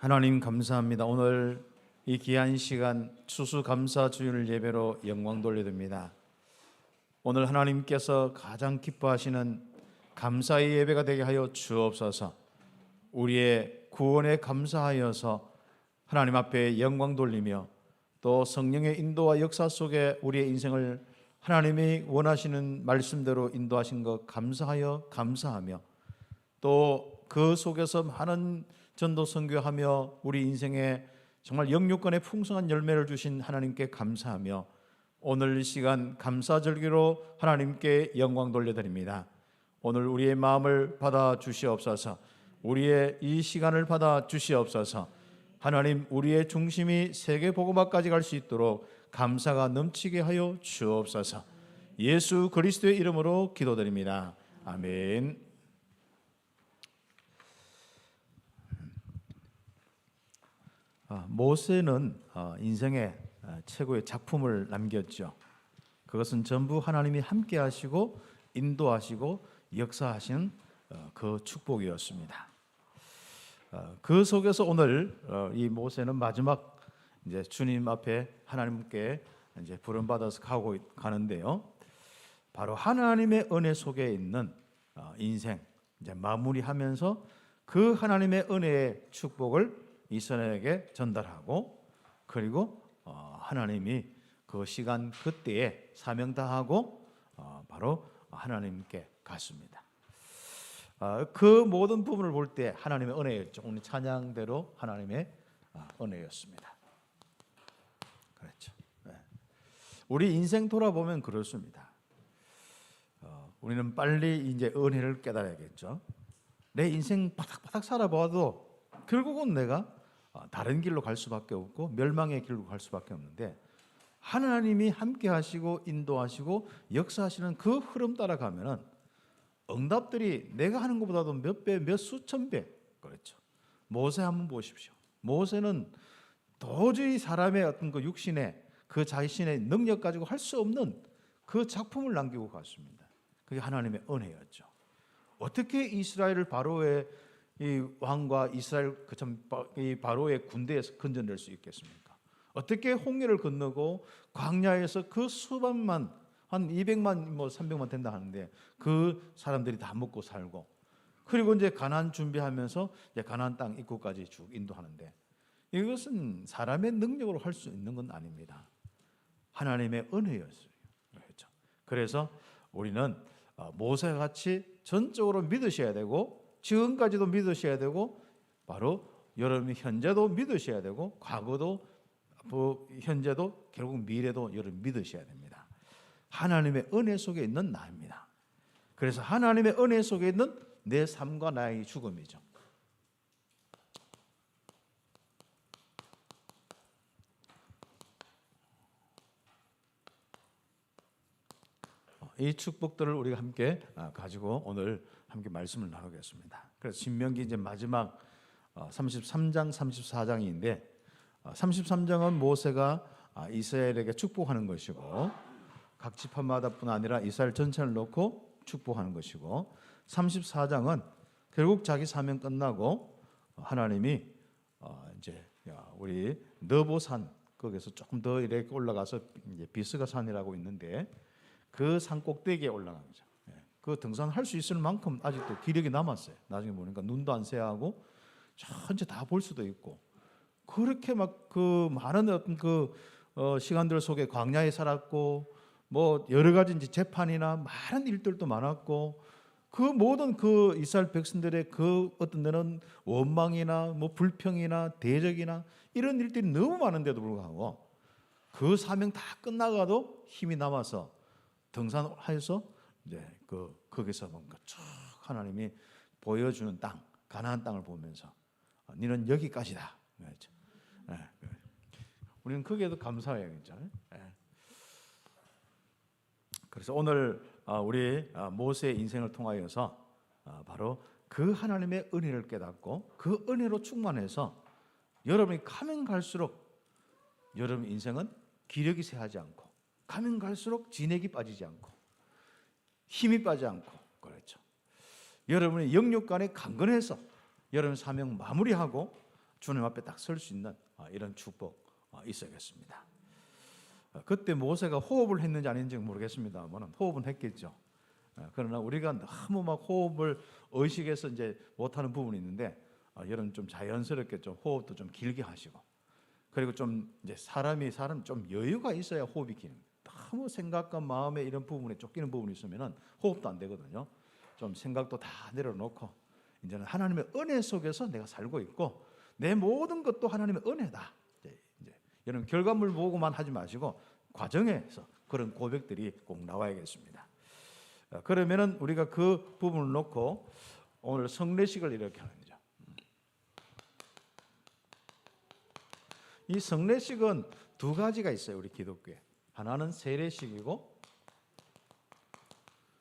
하나님 감사합니다. 오늘 이 귀한 시간 추수감사 주일 예배로 영광 돌려드립니다. 오늘 하나님께서 가장 기뻐하시는 감사의 예배가 되게 하여 주옵소서. 우리의 구원에 감사하여서 하나님 앞에 영광 돌리며 또 성령의 인도와 역사 속에 우리의 인생을 하나님이 원하시는 말씀대로 인도하신 것 감사하여 감사하며 또 그 속에서 많은 전도 선교하며 우리 인생에 정말 영육간의 풍성한 열매를 주신 하나님께 감사하며 오늘 이 시간 감사절기로 하나님께 영광 돌려드립니다. 오늘 우리의 마음을 받아 주시옵소서. 우리의 이 시간을 받아 주시옵소서. 하나님, 우리의 중심이 세계 복음화까지 갈 수 있도록 감사가 넘치게 하여 주옵소서. 예수 그리스도의 이름으로 기도드립니다. 아멘. 모세는 인생의 최고의 작품을 남겼죠. 그것은 전부 하나님이 함께 하시고 인도하시고 역사하신 그 축복이었습니다. 그 속에서 오늘 이 모세는 마지막 이제 주님 앞에 하나님께 이제 부름받아서 가는데요. 바로 하나님의 은혜 속에 있는 인생 이제 마무리하면서 그 하나님의 은혜의 축복을 이스라엘에게 전달하고 그리고 하나님이 그 시간 그때에 사명 다하고 바로 하나님께 갔습니다. 그 모든 부분을 볼 때 하나님의 은혜였죠. 오늘 찬양대로 하나님의 은혜였습니다. 그렇죠. 네. 우리 인생 돌아보면 그렇습니다. 우리는 빨리 이제 은혜를 깨달아야겠죠. 내 인생 바닥바닥 살아봐도 결국은 내가 다른 길로 갈 수밖에 없고 멸망의 길로 갈 수밖에 없는데 하나님이 함께 하시고 인도하시고 역사하시는 그 흐름 따라가면은 응답들이 내가 하는 것보다도 몇 배, 몇 수천 배. 그렇죠. 모세 한번 보십시오. 모세는 도저히 사람의 어떤 그 육신의 그 자신의 능력 가지고 할 수 없는 그 작품을 남기고 갔습니다. 그게 하나님의 은혜였죠. 어떻게 이스라엘을 바로의 이 왕과 이스라엘 이 바로의 군대에서 건져낼 수 있겠습니까? 어떻게 홍해를 건너고 광야에서 그 수반만 한 200만 뭐 300만 된다 하는데 그 사람들이 다 먹고 살고 그리고 이제 가나안 준비하면서 이제 가나안 땅 입구까지 쭉 인도하는데 이것은 사람의 능력으로 할 수 있는 건 아닙니다. 하나님의 은혜였어요. 그렇죠. 그래서 우리는 모세와 같이 전적으로 믿으셔야 되고 지금까지도 믿으셔야 되고 바로 여러분이 현재도 믿으셔야 되고 과거도 현재도 결국 미래도 여러분 믿으셔야 됩니다. 하나님의 은혜 속에 있는 나입니다. 그래서 하나님의 은혜 속에 있는 내 삶과 나의 죽음이죠. 이 축복들을 우리가 함께 가지고 오늘 함께 말씀을 나누겠습니다. 그래서 신명기 이제 마지막 33장, 34장인데 33장은 모세가 이스라엘에게 축복하는 것이고 각 지파마다뿐 아니라 이스라엘 전체를 놓고 축복하는 것이고 34장은 결국 자기 사명 끝나고 하나님이 이제 우리 느보산 거기서 조금 더 이렇게 올라가서 이제 비스가 산이라고 있는데 그 산 꼭대기에 올라간 거죠. 그 등산할 수 있을 만큼 아직도 기력이 남았어요. 나중에 보니까 눈도 안 새하고 전체 다 볼 수도 있고 그렇게 막 그 많은 어떤 그 시간들 속에 광야에 살았고 뭐 여러 가지 이제 재판이나 많은 일들도 많았고 그 모든 그 이스라엘 백성들의 그 어떤 데는 원망이나 뭐 불평이나 대적이나 이런 일들이 너무 많은데도 불구하고 그 사명 다 끝나가도 힘이 남아서 등산해서 이제 거기서 뭔가 쭉 하나님이 보여주는 땅, 가나안 땅을 보면서 너는 여기까지다. 그렇죠? 우리는 거기에도 감사해요, 진짜. 그래서 오늘 우리 모세의 인생을 통하여서 바로 그 하나님의 은혜를 깨닫고 그 은혜로 충만해서 여러분이 가면 갈수록 여러분 인생은 기력이 쇠하지 않고 가면 갈수록 진액이 빠지지 않고 힘이 빠지지 않고 그렇죠. 여러분의 영육간에 강건해서 여러분 사명 마무리하고 주님 앞에 딱 설 수 있는 이런 축복 있어야겠습니다. 그때 모세가 호흡을 했는지 아닌지 모르겠습니다만 호흡은 했겠죠. 그러나 우리가 너무 막 호흡을 의식해서 이제 못하는 부분이 있는데 여러분 좀 자연스럽게 좀 호흡도 좀 길게 하시고, 그리고 좀 이제 사람 좀 여유가 있어야 호흡이 기는 거예요. 너무 생각과 마음의 이런 부분에 쫓기는 부분이 있으면은 호흡도 안 되거든요. 좀 생각도 다 내려놓고 이제는 하나님의 은혜 속에서 내가 살고 있고 내 모든 것도 하나님의 은혜다. 이제 여러분 결과물 보고만 하지 마시고 과정에서 그런 고백들이 꼭 나와야겠습니다. 그러면은 우리가 그 부분을 놓고 오늘 성례식을 이렇게 하는 거죠. 이 성례식은 두 가지가 있어요, 우리 기독교에. 하나는 세례식이고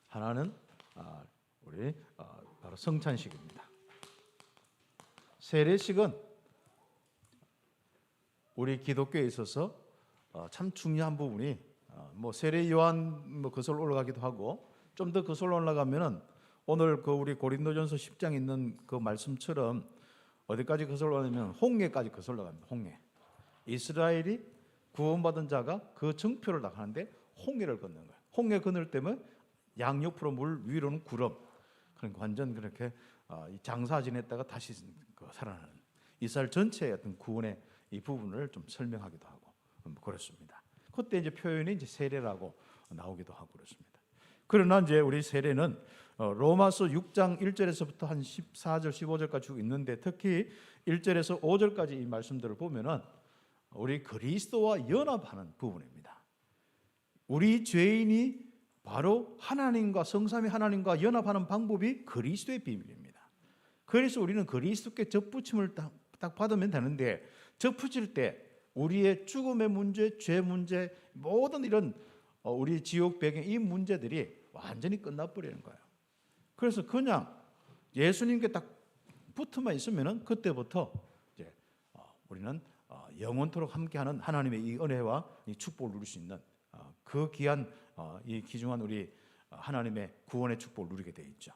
하나는 우리 바로 성찬식입니다. 세례식은 우리 기독교에 있어서 참 중요한 부분이 뭐 세례 요한 뭐 거슬러 올라가기도 하고, 좀 더 거슬러 올라가면은 오늘 그 우리 고린도전서 10장에 있는 그 말씀처럼 어디까지 거슬러 올라가냐면 홍해까지 거슬러 갑니다. 홍해. 이스라엘이 구원받은 자가 그 정표를 나가는데 홍해를 걷는 거예요. 홍해 건널 때면 양옆으로 물, 위로는 구름. 그러니까 완전 그렇게 장사 지냈다가 다시 살아나는 이스라엘 전체의 어떤 구원의 이 부분을 좀 설명하기도 하고 그렇습니다. 그때 이제 표현이 이제 세례라고 나오기도 하고 그렇습니다. 그러나 이제 우리 세례는 로마서 6장 1절에서부터 한 14절, 15절까지 쭉 있는데 특히 1절에서 5절까지 이 말씀들을 보면은 우리 그리스도와 연합하는 부분입니다. 우리 죄인이 바로 하나님과 성삼위 하나님과 연합하는 방법이 그리스도의 비밀입니다. 그래서 우리는 그리스도께 접붙임을 딱 받으면 되는데, 접붙일 때 우리의 죽음의 문제, 죄 문제, 모든 이런 우리 지옥 배경 이 문제들이 완전히 끝나버리는 거예요. 그래서 그냥 예수님께 딱 붙어만 있으면은 그때부터 이제 우리는 영원토록 함께하는 하나님의 이 은혜와 이 축복을 누릴 수 있는 그 귀한 이 귀중한 우리 하나님의 구원의 축복을 누리게 돼 있죠.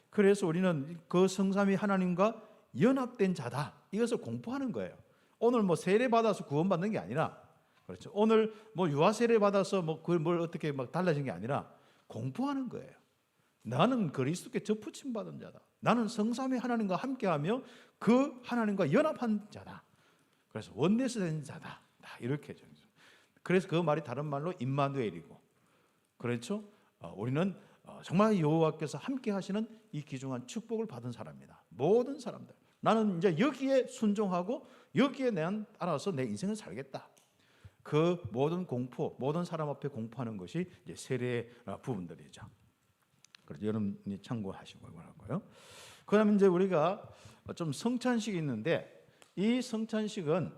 그래서 우리는 그 성삼위 하나님과 연합된 자다, 이것을 공포하는 거예요. 오늘 뭐 세례 받아서 구원받는 게 아니라, 그렇죠. 오늘 뭐 유아 세례 받아서 뭐 그걸 뭘 어떻게 막 달라진 게 아니라 공포하는 거예요. 나는 그리스도께 접붙임 받은 자다. 나는 성삼위 하나님과 함께하며 그 하나님과 연합한 자다. 그래서 원내스 된 자다. 이렇게 정죠. 그래서 그 말이 다른 말로 임마누엘이고, 그렇죠. 우리는 정말 여호와께서 함께 하시는 이 귀중한 축복을 받은 사람이다. 모든 사람들. 나는 이제 여기에 순종하고 여기에 따라서 내 인생을 살겠다. 그 모든 공포, 모든 사람 앞에 공포하는 것이 이제 세례의 부분들이죠. 그래서 여러분이 참고하시고 하고요. 그다음에 이제 우리가 좀 성찬식이 있는데, 이 성찬식은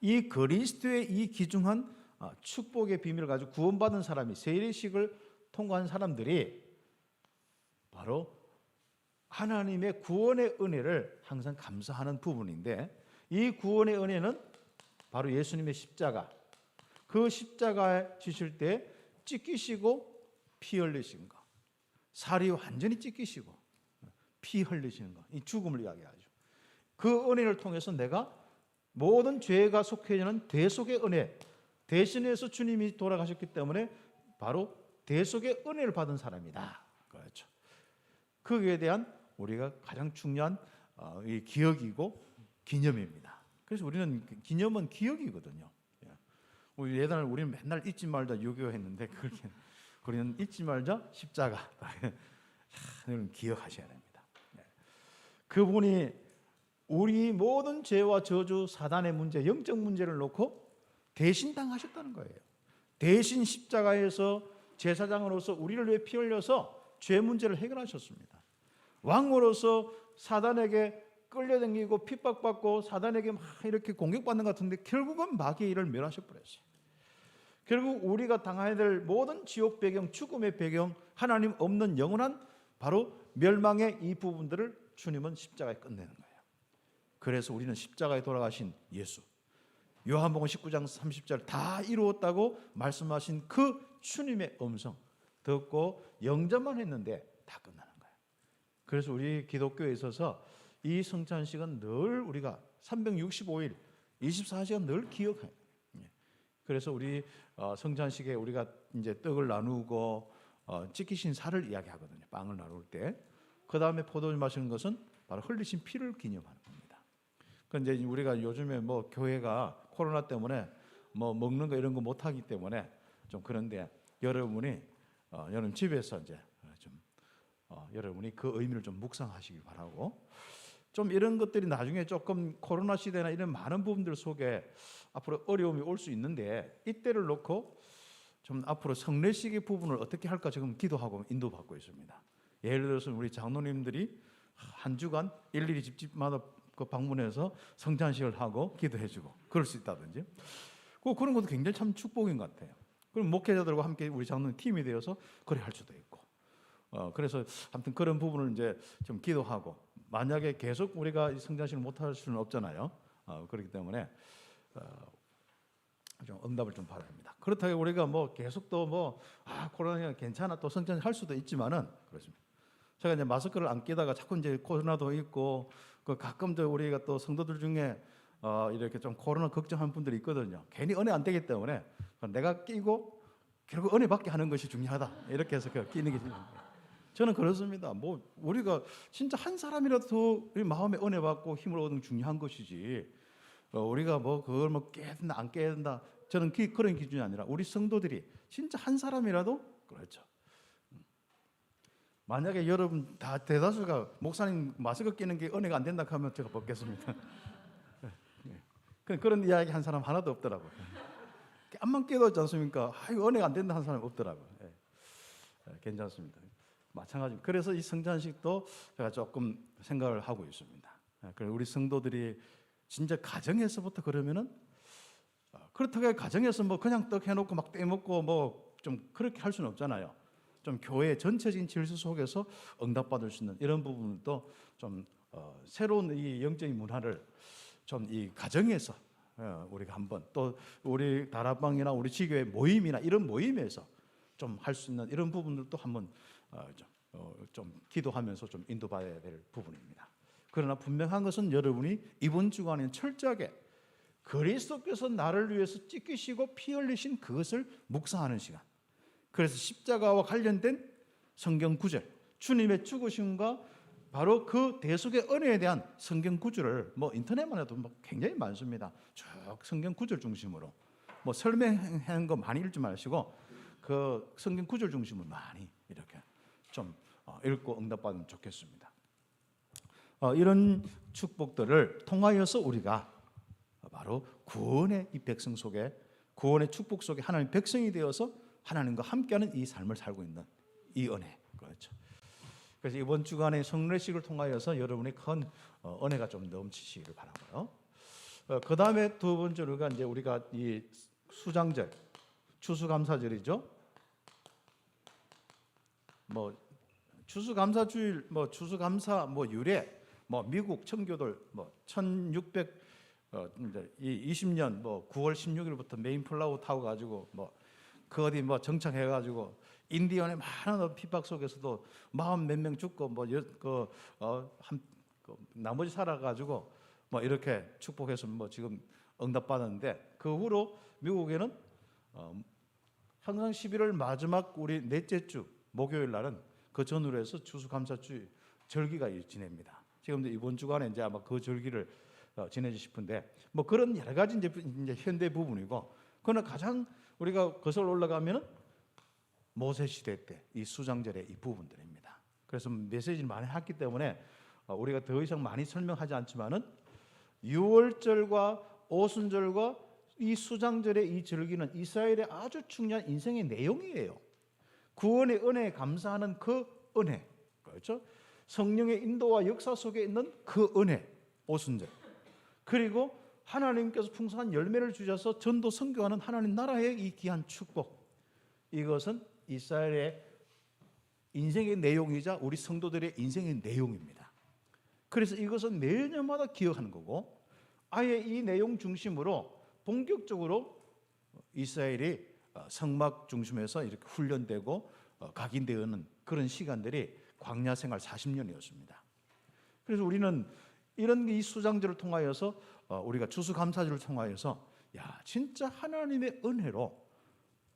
이 그리스도의 이 귀중한 축복의 비밀을 가지고 구원받은 사람이, 세례식을 통과한 사람들이 바로 하나님의 구원의 은혜를 항상 감사하는 부분인데, 이 구원의 은혜는 바로 예수님의 십자가, 그 십자가에 지실 때 찢기시고 피 흘리신 거, 살이 완전히 찢기시고 피 흘리시는 거, 이 죽음을 이야기하죠. 그 은혜를 통해서 내가 모든 죄가 속해지는 대속의 은혜, 대신해서 주님이 돌아가셨기 때문에 바로 대속의 은혜를 받은 사람이다. 그렇죠. 거기에 대한 우리가 가장 중요한 이 기억이고 기념입니다. 그래서 우리는 기념은 기억이거든요. 우리 예전에 우리는 맨날 잊지 말자 유교했는데, 그렇게 우리는 잊지 말자 십자가. 여러분 기억하셔야 됩니다. 그분이 우리 모든 죄와 저주, 사단의 문제, 영적 문제를 놓고 대신 당하셨다는 거예요. 대신 십자가에서 제사장으로서 우리를 위해 피 흘려서 죄 문제를 해결하셨습니다. 왕으로서 사단에게 끌려다니고 핍박받고 사단에게 막 이렇게 공격받는 것 같은데 결국은 마귀의 일을 멸하셔버렸어요. 결국 우리가 당해야 될 모든 지옥 배경, 죽음의 배경, 하나님 없는 영원한 바로 멸망의 이 부분들을 주님은 십자가에 끝내는 거예요. 그래서 우리는 십자가에 돌아가신 예수, 요한복음 19장 30절 다 이루었다고 말씀하신 그 주님의 음성 듣고 영접만 했는데 다 끝나는 거예요. 그래서 우리 기독교에 있어서 이 성찬식은 늘 우리가 365일 24시간 늘 기억해요. 그래서 우리 성찬식에 우리가 이제 떡을 나누고 찢기신 살을 이야기하거든요. 빵을 나눌 때. 그 다음에 포도주 마시는 것은 바로 흘리신 피를 기념하는 겁니다. 그런데 이제 우리가 요즘에 뭐 교회가 코로나 때문에 뭐 먹는 거 이런 거 못 하기 때문에 좀 그런데 여러분이 여러분 집에서 이제 좀 여러분이 그 의미를 좀 묵상하시길 바라고, 좀 이런 것들이 나중에 조금 코로나 시대나 이런 많은 부분들 속에 앞으로 어려움이 올 수 있는데, 이때를 놓고 좀 앞으로 성례식의 부분을 어떻게 할까 지금 기도하고 인도받고 있습니다. 예를 들어서 우리 장로님들이 한 주간 일일이 집집마다 그 방문해서 성찬식을 하고 기도해주고 그럴 수 있다든지, 그런 것도 굉장히 참 축복인 것 같아요. 그럼 목회자들과 함께 우리 장로님 팀이 되어서 그래 할 수도 있고, 그래서 아무튼 그런 부분을 이제 좀 기도하고, 만약에 계속 우리가 성찬식을 못 할 수는 없잖아요. 그렇기 때문에 좀 응답을 좀 받아야 합니다. 그렇다고 우리가 뭐 계속 또 뭐 코로나 괜찮아 또 성찬식 할 수도 있지만은 그렇습니다. 제가 이제 마스크를 안 끼다가 자꾸 이제 코로나도 있고, 그 가끔 저 우리가 또 성도들 중에 이렇게 좀 코로나 걱정하는 분들이 있거든요. 괜히 은혜 안 되기 때문에 내가 끼고 결국 은혜 받게 하는 것이 중요하다, 이렇게 해서 끼는 게 중요합니다. 저는 그렇습니다. 뭐 우리가 진짜 한 사람이라도 우리 마음에 은혜 받고 힘을 얻는 게 중요한 것이지, 우리가 뭐 그걸 뭐 깨야 된다 안 깨야 된다, 저는 그런 기준이 아니라 우리 성도들이 진짜 한 사람이라도 그렇죠. 만약에 여러분 다 대다수가 목사님 마스크 끼는 게 은혜가 안 된다 하면 제가 벗겠습니다. 그런 이야기 한 사람 하나도 없더라고요. 암만 깨도 있지 않습니까? 이거 은혜가 안 된다 한 사람 없더라고요. 괜찮습니다. 마찬가지. 그래서 이 성찬식도 제가 조금 생각을 하고 있습니다. 그리고 우리 성도들이 진짜 가정에서부터 그러면은, 그렇다고 가정에서 뭐 그냥 떡 해놓고 막 떼먹고 뭐 좀 그렇게 할 수는 없잖아요. 좀 교회 전체적인 질서 속에서 응답받을 수 있는 이런 부분도 좀 새로운 이 영적인 문화를 좀 이 가정에서 우리가 한번, 또 우리 다락방이나 우리 지교회 모임이나 이런 모임에서 좀 할 수 있는 이런 부분들도 한번 좀 기도하면서 좀 인도받아야 될 부분입니다. 그러나 분명한 것은 여러분이 이번 주간에 철저하게 그리스도께서 나를 위해서 찢기시고 피 흘리신 그것을 묵상하는 시간, 그래서 십자가와 관련된 성경 구절, 주님의 죽으심과 바로 그 대속의 은혜에 대한 성경 구절을 뭐 인터넷만 해도 뭐 굉장히 많습니다. 쭉 성경 구절 중심으로 뭐 설명하는 거 많이 읽지 마시고 그 성경 구절 중심으로 많이 이렇게 좀 읽고 응답받으면 좋겠습니다. 이런 축복들을 통하여서 우리가 바로 구원의 이 백성 속에, 구원의 축복 속에 하나님 백성이 되어서 하나님과 함께하는 이 삶을 살고 있는 이 은혜, 그렇죠. 그래서 이번 주간의 성례식을 통하여서 여러분의 큰 은혜가 좀 넘치시기를 바라고요. 그 다음에 두 번째로가 이제 우리가 이 수장절, 추수감사절이죠. 뭐 추수감사주일, 뭐 추수감사, 뭐 유래, 뭐 미국 청교도들 뭐 1620년 뭐 9월 16일부터 메인플라워 타고 가지고 뭐 그 어디 뭐 정착해 가지고 인디언의 많은 핍박 속에서도 40몇 명 죽고 뭐 나머지 살아 가지고 뭐 이렇게 축복해서 뭐 지금 응답받았는데, 그 후로 미국에는 항상 11월 마지막 우리 넷째 주 목요일 날은 그 전후로 해서 추수감사주 절기가 지냅니다. 지금도 이번 주간에 이제 아마 그 절기를 지내지 싶은데, 뭐 그런 여러 가지 이제 현대 부분이고, 그러나 가장 우리가 거슬러 올라가면은 모세 시대 때 이 수장절의 이 부분들입니다. 그래서 메시지를 많이 했기 때문에 우리가 더 이상 많이 설명하지 않지만은 유월절과 오순절과 이 수장절의 이 절기는 이스라엘의 아주 중요한 인생의 내용이에요. 구원의 은혜에 감사하는 그 은혜, 그렇죠? 성령의 인도와 역사 속에 있는 그 은혜, 오순절. 그리고 하나님께서 풍성한 열매를 주셔서 전도 선교하는 하나님 나라의 이 귀한 축복. 이것은 이스라엘의 인생의 내용이자 우리 성도들의 인생의 내용입니다. 그래서 이것은 매년마다 기억하는 거고, 아예 이 내용 중심으로 본격적으로 이스라엘이 성막 중심에서 이렇게 훈련되고 각인되는 그런 시간들이 광야 생활 40년이었습니다. 그래서 우리는 이런 이 수장들을 통하여서 우리가 추수감사주를 통하여서 야 진짜 하나님의 은혜로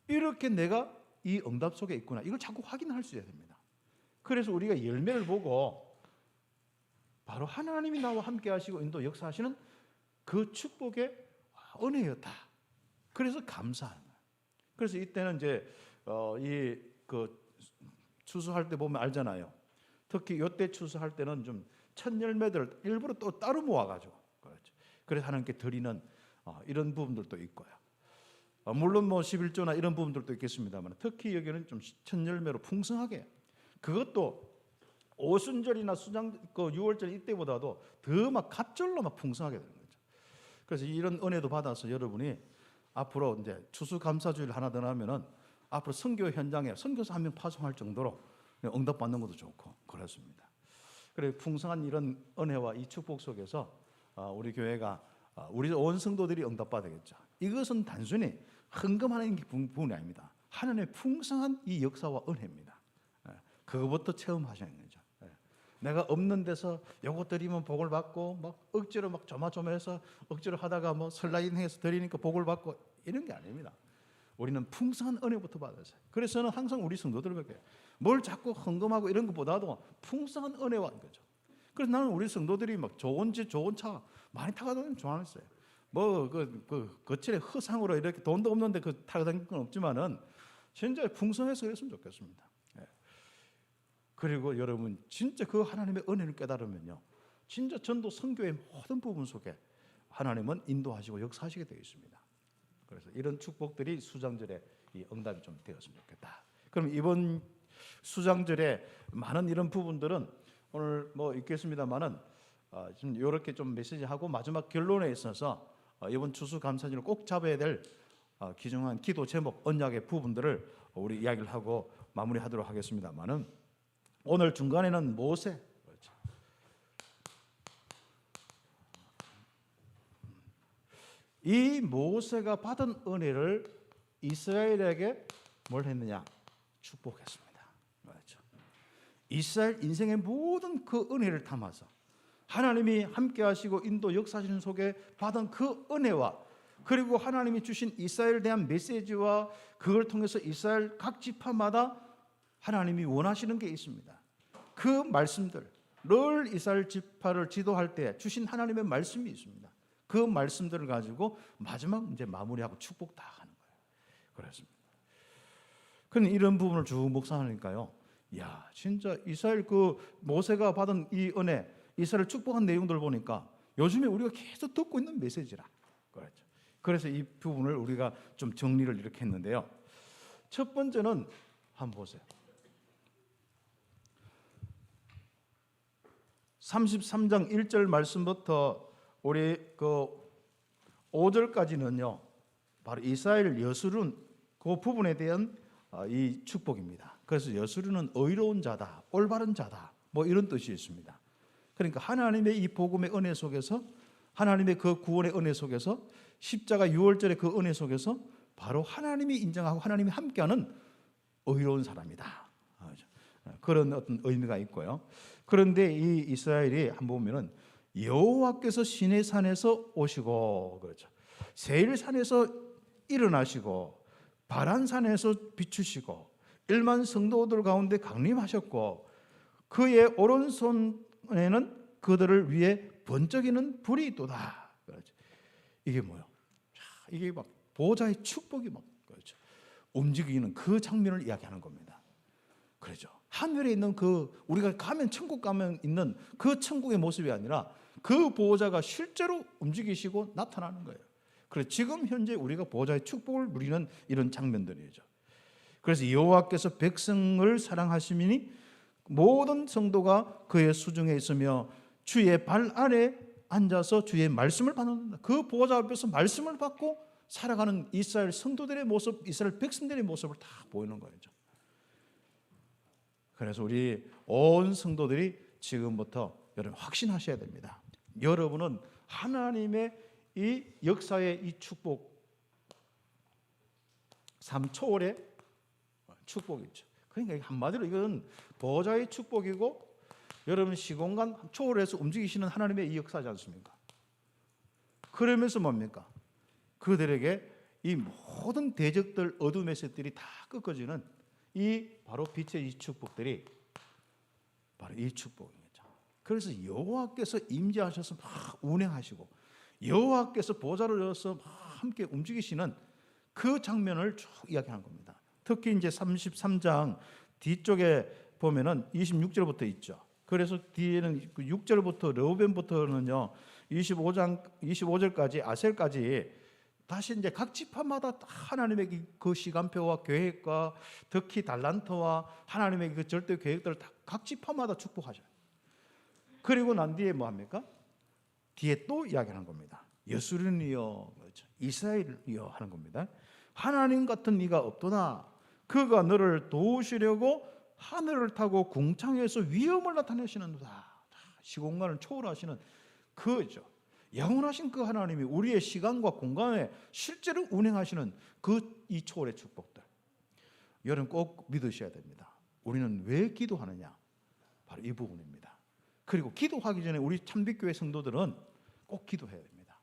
이렇게 내가 이 응답 속에 있구나 이걸 자꾸 확인할 수 있어야 됩니다. 그래서 우리가 열매를 보고 바로 하나님이 나와 함께 하시고 인도 역사하시는 그 축복의 은혜였다. 그래서 감사하는 거예요. 그래서 이때는 이제 그 추수할 때 보면 알잖아요. 특히 이때 추수할 때는 좀 첫 열매들 일부러 또 따로 모아가지고 그렇죠. 그래서 하나님께 드리는 이런 부분들도 있고요. 물론 뭐 11조나 이런 부분들도 있겠습니다만 특히 여기는 좀 첫 열매로 풍성하게 그것도 오순절이나 수장 그 6월절 이때보다도 더 막 갑절로 막 풍성하게 되는 거죠. 그래서 이런 은혜도 받아서 여러분이 앞으로 이제 추수감사주일 하나 더 나면은 앞으로 선교 현장에 선교사 한 명 파송할 정도로 응답 받는 것도 좋고 그렇습니다. 그래 풍성한 이런 은혜와 이 축복 속에서 우리 교회가 우리 온 성도들이 응답 받겠죠. 이것은 단순히 헌금하는 부분이 아닙니다. 하나님의 풍성한 이 역사와 은혜입니다. 그것부터 체험하시는 거죠. 내가 없는 데서 요거 드리면 복을 받고 막 억지로 막 조마조마해서 억지로 하다가 뭐 설라인해서 드리니까 복을 받고 이런 게 아닙니다. 우리는 풍성한 은혜부터 받았어요. 그래서 저는 항상 우리 성도들에게 뭘 자꾸 헌금하고 이런 것보다도 풍성한 은혜와 거죠. 그래서 나는 우리 성도들이 막 좋은 집, 좋은 차 많이 타고 다니는 좋아했어요. 뭐 거칠에 허상으로 이렇게 돈도 없는데 그 타고 다니는 건 없지만은 진짜 풍성해서 그랬으면 좋겠습니다. 그리고 여러분 진짜 그 하나님의 은혜를 깨달으면요, 진짜 전도 선교의 모든 부분 속에 하나님은 인도하시고 역사하시게 되어 있습니다. 그래서 이런 축복들이 수장절에 이 응답이 좀 되었으면 좋겠다. 그럼 이번 수장절에 많은 이런 부분들은 오늘 뭐 있겠습니다만은 좀 이렇게 좀 메시지하고 마지막 결론에 있어서 이번 추수감사절을 꼭 잡아야 될 귀중한 기도 제목, 언약의 부분들을 우리 이야기를 하고 마무리하도록 하겠습니다만은 오늘 중간에는 모세, 그렇죠. 이 모세가 받은 은혜를 이스라엘에게 뭘 했느냐? 축복했습니다. 그렇죠. 이스라엘 인생의 모든 그 은혜를 담아서 하나님이 함께 하시고 인도 역사하시는 속에 받은 그 은혜와 그리고 하나님이 주신 이스라엘에 대한 메시지와 그걸 통해서 이스라엘 각 지파마다 하나님이 원하시는 게 있습니다. 그 말씀들, 늘 이스라엘 지파를 지도할 때 주신 하나님의 말씀이 있습니다. 그 말씀들을 가지고 마지막 이제 마무리하고 축복 다 하는 거예요. 그렇습니다. 그런데 이런 부분을 쭉 묵상하니까요, 야, 진짜 이스라엘 그 모세가 받은 이 은혜, 이스라엘 축복한 내용들을 보니까 요즘에 우리가 계속 듣고 있는 메시지라. 그렇죠. 그래서 이 부분을 우리가 좀 정리를 이렇게 했는데요. 첫 번째는 한번 보세요. 33장 1절 말씀부터 우리 그 5절까지는요, 바로 이스라엘 여수룬 그 부분에 대한 이 축복입니다. 그래서 여수룬은 의로운 자다, 올바른 자다, 뭐 이런 뜻이 있습니다. 그러니까 하나님의 이 복음의 은혜 속에서, 하나님의 그 구원의 은혜 속에서, 십자가 6월절의 그 은혜 속에서 바로 하나님이 인정하고 하나님이 함께하는 의로운 사람이다. 그런 어떤 의미가 있고요. 그런데 이 이스라엘이 한번 보면은 여호와께서 시내 산에서 오시고, 그렇죠, 세일산에서 일어나시고 바란산에서 비추시고 1만 성도들 가운데 강림하셨고 그의 오른손에는 그들을 위해 번쩍이는 불이 있도다. 그렇죠. 이게 뭐요? 이게 막 보좌의 축복이 막, 그렇죠, 움직이는 그 장면을 이야기하는 겁니다. 그렇죠. 하늘에 있는 그 우리가 가면 천국 가면 있는 그 천국의 모습이 아니라 그 보호자가 실제로 움직이시고 나타나는 거예요. 그래서 지금 현재 우리가 보호자의 축복을 누리는 이런 장면들이죠. 그래서 여호와께서 백성을 사랑하시니 모든 성도가 그의 수중에 있으며 주의 발 아래 앉아서 주의 말씀을 받는다. 그 보호자 앞에서 말씀을 받고 살아가는 이스라엘 성도들의 모습, 이스라엘 백성들의 모습을 다 보이는 거죠. 그래서 우리 온 성도들이 지금부터 여러분 확신하셔야 됩니다. 여러분은 하나님의 이 역사의 이 축복, 3초월의 축복이죠. 그러니까 한마디로 이건 보좌의 축복이고 여러분 시공간 초월해서 움직이시는 하나님의 이 역사지 않습니까? 그러면서 뭡니까? 그들에게 이 모든 대적들, 어둠의 셋들이 다 꺾어지는 이 바로 빛의 이 축복들이 바로 이 축복이죠. 그래서 여호와께서 임재하셔서 막 운행하시고 여호와께서 보좌를 이어서 막 함께 움직이시는 그 장면을 쭉 이야기하는 겁니다. 특히 이제 33장 뒤쪽에 보면은 26절부터 있죠. 그래서 뒤에는 6절부터 르우벤부터는요 25절까지 아셀까지 다시 이제 각 지파마다 하나님의 그 시간표와 계획과 특히 달란트와 하나님의 그 절대 계획들을 다 각 지파마다 축복하셔요. 그리고 난 뒤에 뭐 합니까? 뒤에 또 이야기하는 겁니다. 여수린이여 이스라엘이여 하는 겁니다. 하나님 같은 이가 없도다. 그가 너를 도우시려고 하늘을 타고 궁창에서 위엄을 나타내시는도다. 시공간을 초월하시는 그죠. 영원하신 그 하나님이 우리의 시간과 공간에 실제로 운행하시는 그 이 초월의 축복들. 여러분 꼭 믿으셔야 됩니다. 우리는 왜 기도하느냐? 바로 이 부분입니다. 그리고 기도하기 전에 우리 참빛교회 성도들은 꼭 기도해야 됩니다.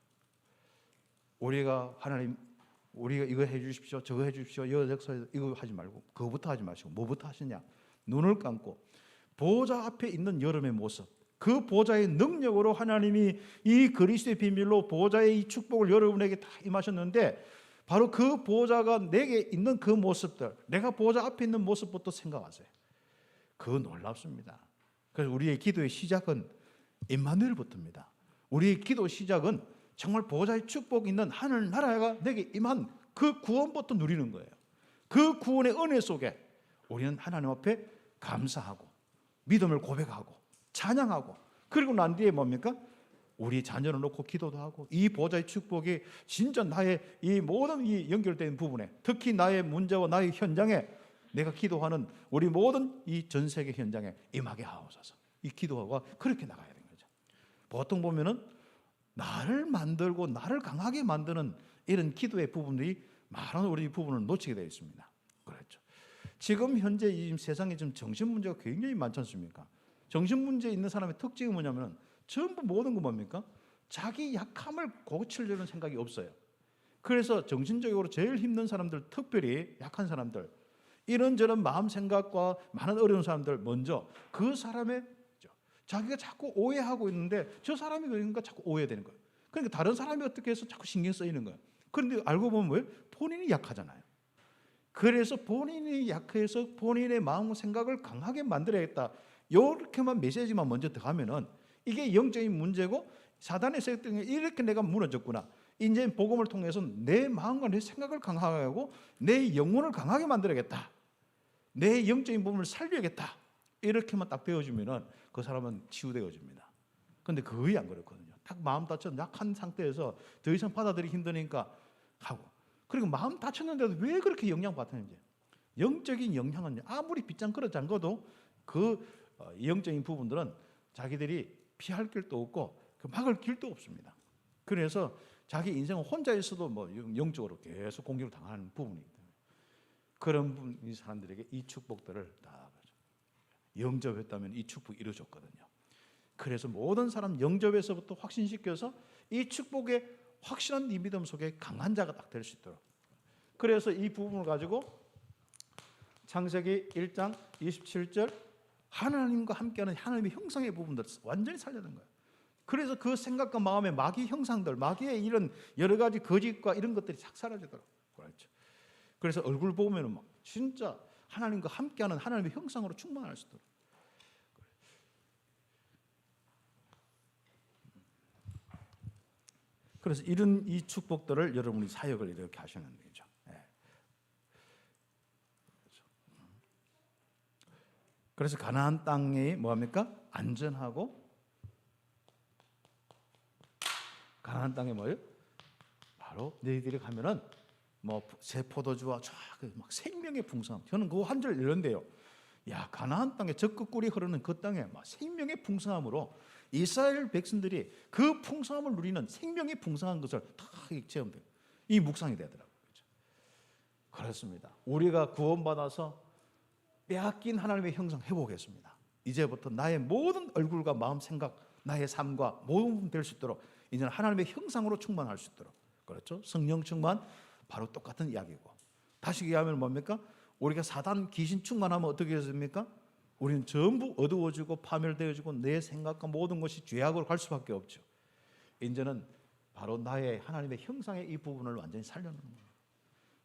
우리가 하나님, 우리가 이거 해 주십시오, 저거 해 주십시오, 이거 하지 말고 그거부터 하지 마시고 뭐부터 하시냐? 눈을 감고 보좌 앞에 있는 여러분의 모습, 그 보좌의 능력으로 하나님이 이 그리스도의 비밀로 보좌의 이 축복을 여러분에게 다 임하셨는데 바로 그 보좌가 내게 있는 그 모습들, 내가 보좌 앞에 있는 모습부터 생각하세요. 그거 놀랍습니다. 그래서 우리의 기도의 시작은 임마누엘부터입니다. 우리의 기도 시작은 정말 보좌의 축복이 있는 하늘 나라가 내게 임한 그 구원부터 누리는 거예요. 그 구원의 은혜 속에 우리는 하나님 앞에 감사하고 믿음을 고백하고 찬양하고 그리고 난 뒤에 뭡니까? 우리 자녀를 놓고 기도도 하고 이 보좌의 축복이 진짜 나의 이 모든 이 연결된 부분에 특히 나의 문제와 나의 현장에 내가 기도하는 우리 모든 이 전 세계 현장에 임하게 하옵소서. 이 기도가 그렇게 나가야 되는 거죠. 보통 보면은 나를 만들고 나를 강하게 만드는 이런 기도의 부분들이 많은 우리 부분을 놓치게 되어 있습니다. 그렇죠. 지금 현재 이 세상에 좀 정신 문제가 굉장히 많지 않습니까? 정신 문제 있는 사람의 특징이 뭐냐면 전부 모든 거 뭡니까? 자기 약함을 고치려는 생각이 없어요. 그래서 정신적으로 제일 힘든 사람들, 특별히 약한 사람들, 이런저런 마음 생각과 많은 어려운 사람들 먼저 그 사람의 자기가 자꾸 오해하고 있는데 저 사람이 그러니까 자꾸 오해되는 거예요. 그러니까 다른 사람이 어떻게 해서 자꾸 신경 쓰이는 거예요. 그런데 알고 보면 뭐예요? 본인이 약하잖아요. 그래서 본인이 약해서 본인의 마음 생각을 강하게 만들어야겠다. 이렇게만 메시지만 먼저 들어가면은 이게 영적인 문제고 사단의 세력 때문에 이렇게 내가 무너졌구나. 이제 복음을 통해서 내 마음과 내 생각을 강하게 하고 내 영혼을 강하게 만들어야겠다. 내 영적인 부분을 살려야겠다. 이렇게만 딱 되어지면은 그 사람은 치유되어집니다. 그런데 거의 안 그렇거든요. 딱 마음 다쳐 약한 상태에서 더 이상 받아들이기 힘드니까 하고 그리고 마음 다쳤는데도 왜 그렇게 영향받았는지 영적인 영향은 아무리 빗장 걸어 잠궈도 그 영적인 부분들은 자기들이 피할 길도 없고 막을 길도 없습니다. 그래서 자기 인생은 혼자 있어도 뭐 영적으로 계속 공격을 당하는 부분이 있다. 그런 이 사람들에게 이 축복들을 다 영접했다면 이 축복이 이루어졌거든요. 그래서 모든 사람 영접에서부터 확신시켜서 이 축복의 확실한 이 믿음 속에 강한 자가 딱 될 수 있도록. 그래서 이 부분을 가지고 창세기 1장 27절 하나님과 함께하는 하나님의 형상의 부분들을 완전히 살려낸 거예요. 그래서 그 생각과 마음의 마귀 형상들, 마귀의 이런 여러 가지 거짓과 이런 것들이 싹 사라지더라고요. 그렇죠. 그래서 얼굴 보면은 막 진짜 하나님과 함께하는 하나님의 형상으로 충만할 수 있도록. 그래서 이런 이 축복들을 여러분이 사역을 이렇게 하시는 거죠. 그래서 가나안 땅이 뭐합니까? 안전하고 가나안 땅에 뭐예요? 바로 너희들이 가면은 뭐 새 포도주와 막 생명의 풍성. 저는 그거 한 절 이런데요. 야 가나안 땅에 적국 꿀이 흐르는 그 땅에 막 생명의 풍성함으로 이스라엘 백성들이 그 풍성함을 누리는 생명의 풍성한 것을 다 체험돼요. 이 묵상이 되더라고요. 그렇습니다. 우리가 구원받아서 빼앗긴 하나님의 형상 회복했습니다. 이제부터 나의 모든 얼굴과 마음, 생각, 나의 삶과 모든 부분 될 수 있도록 이제는 하나님의 형상으로 충만할 수 있도록, 그렇죠? 성령 충만 바로 똑같은 이야기고, 다시 얘기하면 뭡니까? 우리가 사단 귀신 충만하면 어떻게 됐습니까? 우리는 전부 어두워지고 파멸되어지고 내 생각과 모든 것이 죄악으로 갈 수밖에 없죠. 이제는 바로 나의 하나님의 형상의 이 부분을 완전히 살려놓는 거예요.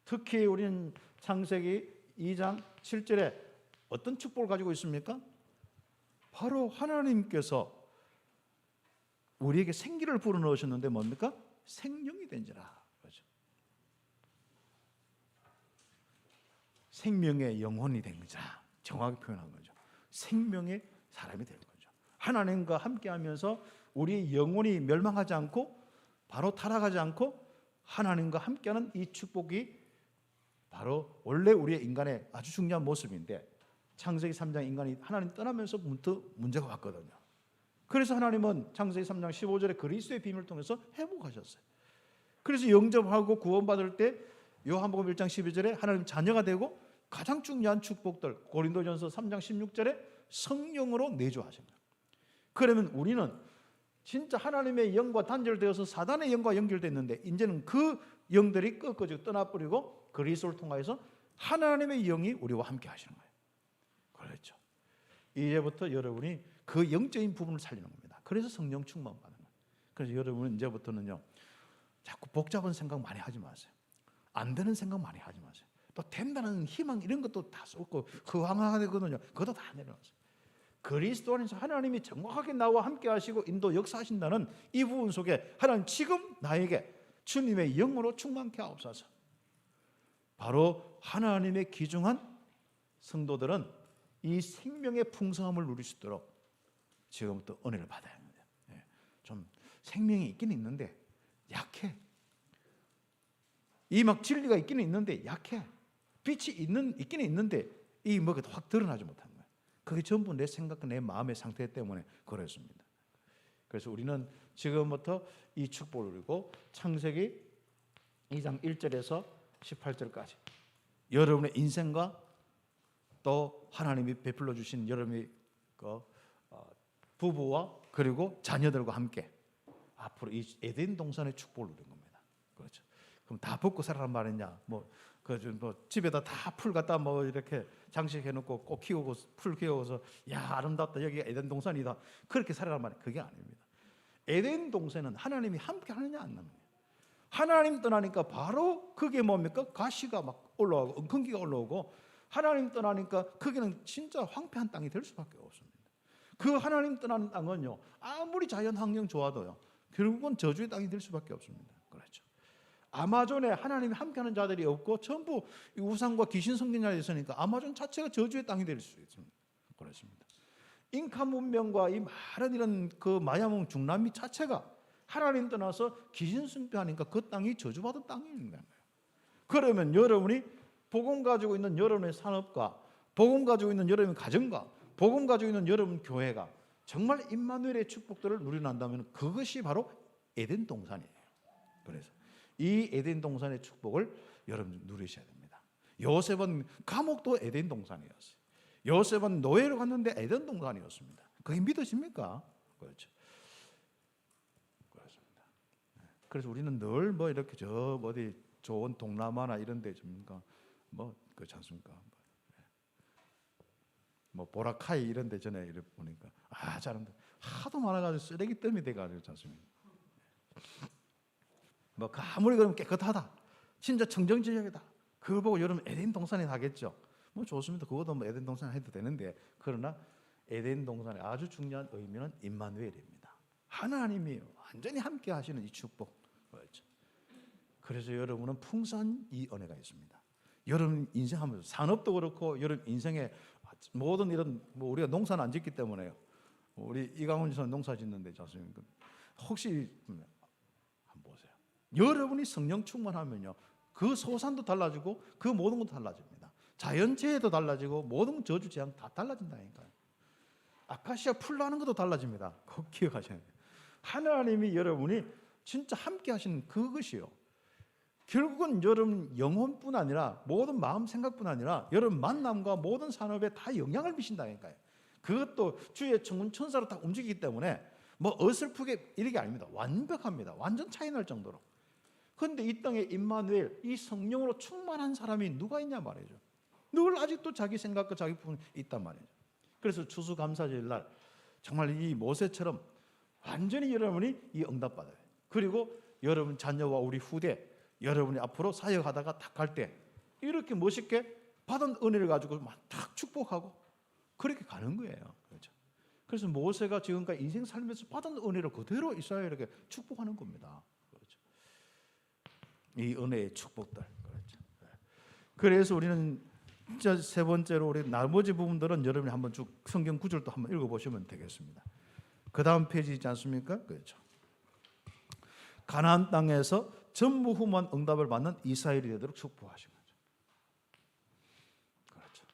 특히 우리는 창세기 2장 7절에 어떤 축복을 가지고 있습니까? 바로 하나님께서 우리에게 생기를 불어넣으셨는데 뭡니까? 생명이 된지라. 그렇죠? 생명의 영혼이 된 거자. 정확히 표현한 거죠. 생명의 사람이 되는 거죠. 하나님과 함께하면서 우리 영혼이 멸망하지 않고 바로 타락하지 않고 하나님과 함께하는 이 축복이 바로 원래 우리의 인간의 아주 중요한 모습인데, 창세기 3장 인간이 하나님 떠나면서 문제가 왔거든요. 그래서 하나님은 창세기 3장 15절에 그리스도의 비밀을 통해서 회복하셨어요. 그래서 영접하고 구원받을 때 요한복음 1장 12절에 하나님 자녀가 되고 가장 중요한 축복들, 고린도전서 3장 16절에 성령으로 내주하십니다. 그러면 우리는 진짜 하나님의 영과 단절되어서 사단의 영과 연결됐는데 이제는 그 영들이 꺾어지고 떠나버리고 그리스도를 통하여서 하나님의 영이 우리와 함께 하시는 거예요. 그렇죠. 이제부터 여러분이 그 영적인 부분을 살리는 겁니다. 그래서 성령 충만 받는 거예요. 그래서 여러분은 이제부터는요, 자꾸 복잡한 생각 많이 하지 마세요. 안 되는 생각 많이 하지 마세요. 또 된다는 희망 이런 것도 다 쏟고 허황하거든요. 그것도 다 내려놓으세요. 그리스도 안에서 하나님이 정확하게 나와 함께 하시고 인도 역사하신다는 이 부분 속에 하나님 지금 나에게 주님의 영으로 충만케 하옵소서. 바로 하나님의 귀중한 성도들은 이 생명의 풍성함을 누릴 수 있도록 지금부터 은혜를 받아야 합니다. 좀 생명이 있긴 있는데 약해. 이 막 진리가 있기는 있는데 약해. 빛이 있기는 있는데 이 뭐가 확 드러나지 못한 거예요. 그게 전부 내 생각과 내 마음의 상태 때문에 그렇습니다. 그래서 우리는 지금부터 이 축복을 누리고 창세기 2장 1절에서 18절까지 여러분의 인생과 또 하나님이 베풀어 주신 여러분의 부부와 그리고 자녀들과 함께 앞으로 이 에덴 동산의 축복을 누리는 겁니다. 그렇죠. 그럼 다 벗고 살아란 말이냐? 뭐 집에다 다 풀 갖다 뭐 이렇게 장식해 놓고 꽃 키우고 풀 키워서 야 아름답다 여기가 에덴 동산이다 그렇게 살아란 말이 그게 아닙니다. 에덴 동산은 하나님이 함께 하느냐 안 하느냐. 하나님 떠나니까 바로 그게 뭡니까? 가시가 막 올라오고 엉겅기가 올라오고 하나님 떠나니까 거기는 진짜 황폐한 땅이 될 수밖에 없습니다. 그 하나님 떠나는 땅은요 아무리 자연 환경 좋아도요 결국은 저주의 땅이 될 수밖에 없습니다. 그렇죠. 아마존에 하나님이 함께하는 자들이 없고 전부 우상과 귀신 섬긴 자들이 있으니까 아마존 자체가 저주의 땅이 될 수 있습니다. 그렇습니다. 잉카 문명과 이 많은 이런 그 마야몽 중남미 자체가 하나님 떠나서 귀신 숭배하니까 그 땅이 저주받은 땅인 거예요. 그러면 여러분이 복음 가지고 있는 여러분의 산업과 복음 가지고 있는 여러분의 가정과 복음 가지고 있는 여러분 교회가 정말 임마누엘의 축복들을 누려난다면 그것이 바로 에덴 동산이에요. 그래서 이 에덴 동산의 축복을 여러분 누리셔야 됩니다. 요셉은 감옥도 에덴 동산이었어요. 요셉은 노예로 갔는데 에덴 동산이었습니다. 그게 믿으십니까? 그렇죠. 그렇습니다. 그래서 우리는 늘 뭐 이렇게 저 어디 좋은 동남아나 이런 데 좀 뭐 그렇지 않습니까? 뭐 보라카이 이런 데 전에 이렇게 보니까 잘한다. 하도 많아가지고 쓰레기 뜸이 돼가지고 그렇지 않습니까? 뭐 아무리 그러면 깨끗하다. 진짜 청정지역이다. 그걸 보고 여러분 에덴 동산에 하겠죠. 뭐 좋습니다. 그것도 뭐 에덴 동산 해도 되는데 그러나 에덴 동산의 아주 중요한 의미는 임마누엘입니다. 하나님이 완전히 함께 하시는 이 축복. 그렇죠. 그래서 여러분은 풍성한 이 은혜가 있습니다. 여러분 인생하면서 산업도 그렇고 여러분 인생의 모든 이런 뭐 우리가 농사는 안 짓기 때문에요. 우리 이강훈에서는 농사 짓는데 좋습니까? 혹시 한번 보세요. 여러분이 성령 충만하면요, 그 소산도 달라지고 그 모든 것도 달라집니다. 자연재해도 달라지고 모든 저주 재앙 다 달라진다니까요. 아카시아 풀 나는 것도 달라집니다. 꼭 기억하셔야 돼요. 하나님이 여러분이 진짜 함께 하시는 그것이요. 결국은 여러분 영혼뿐 아니라 모든 마음 생각뿐 아니라 여러분 만남과 모든 산업에 다 영향을 미친다니까요. 그것도 주의 천군 천사로 딱 움직이기 때문에 뭐 어설프게 이런 게 아닙니다. 완벽합니다. 완전 차이 날 정도로. 그런데 이 땅에 임마누엘, 이 성령으로 충만한 사람이 누가 있냐 말이죠. 늘 아직도 자기 생각과 자기 부분이 있단 말이죠. 그래서 추수감사절 날 정말 이 모세처럼 완전히 여러분이 이 응답받아요. 그리고 여러분 자녀와 우리 후대, 여러분이 앞으로 사역하다가 딱 갈 때 이렇게 멋있게 받은 은혜를 가지고 막 딱 축복하고 그렇게 가는 거예요. 그렇죠? 그래서 모세가 지금까지 인생 살면서 받은 은혜를 그대로 이스라엘에게 축복하는 겁니다. 그렇죠? 이 은혜의 축복들. 그렇죠? 그래서 우리는 진짜 세 번째로 우리 나머지 부분들은 여러분이 한번 쭉 성경 구절도 한번 읽어보시면 되겠습니다. 그 다음 페이지 있지 않습니까? 그렇죠. 가나안 땅에서 전무후무한 응답을 받는 이스라엘이 되도록 축복하신 거죠. 그렇죠.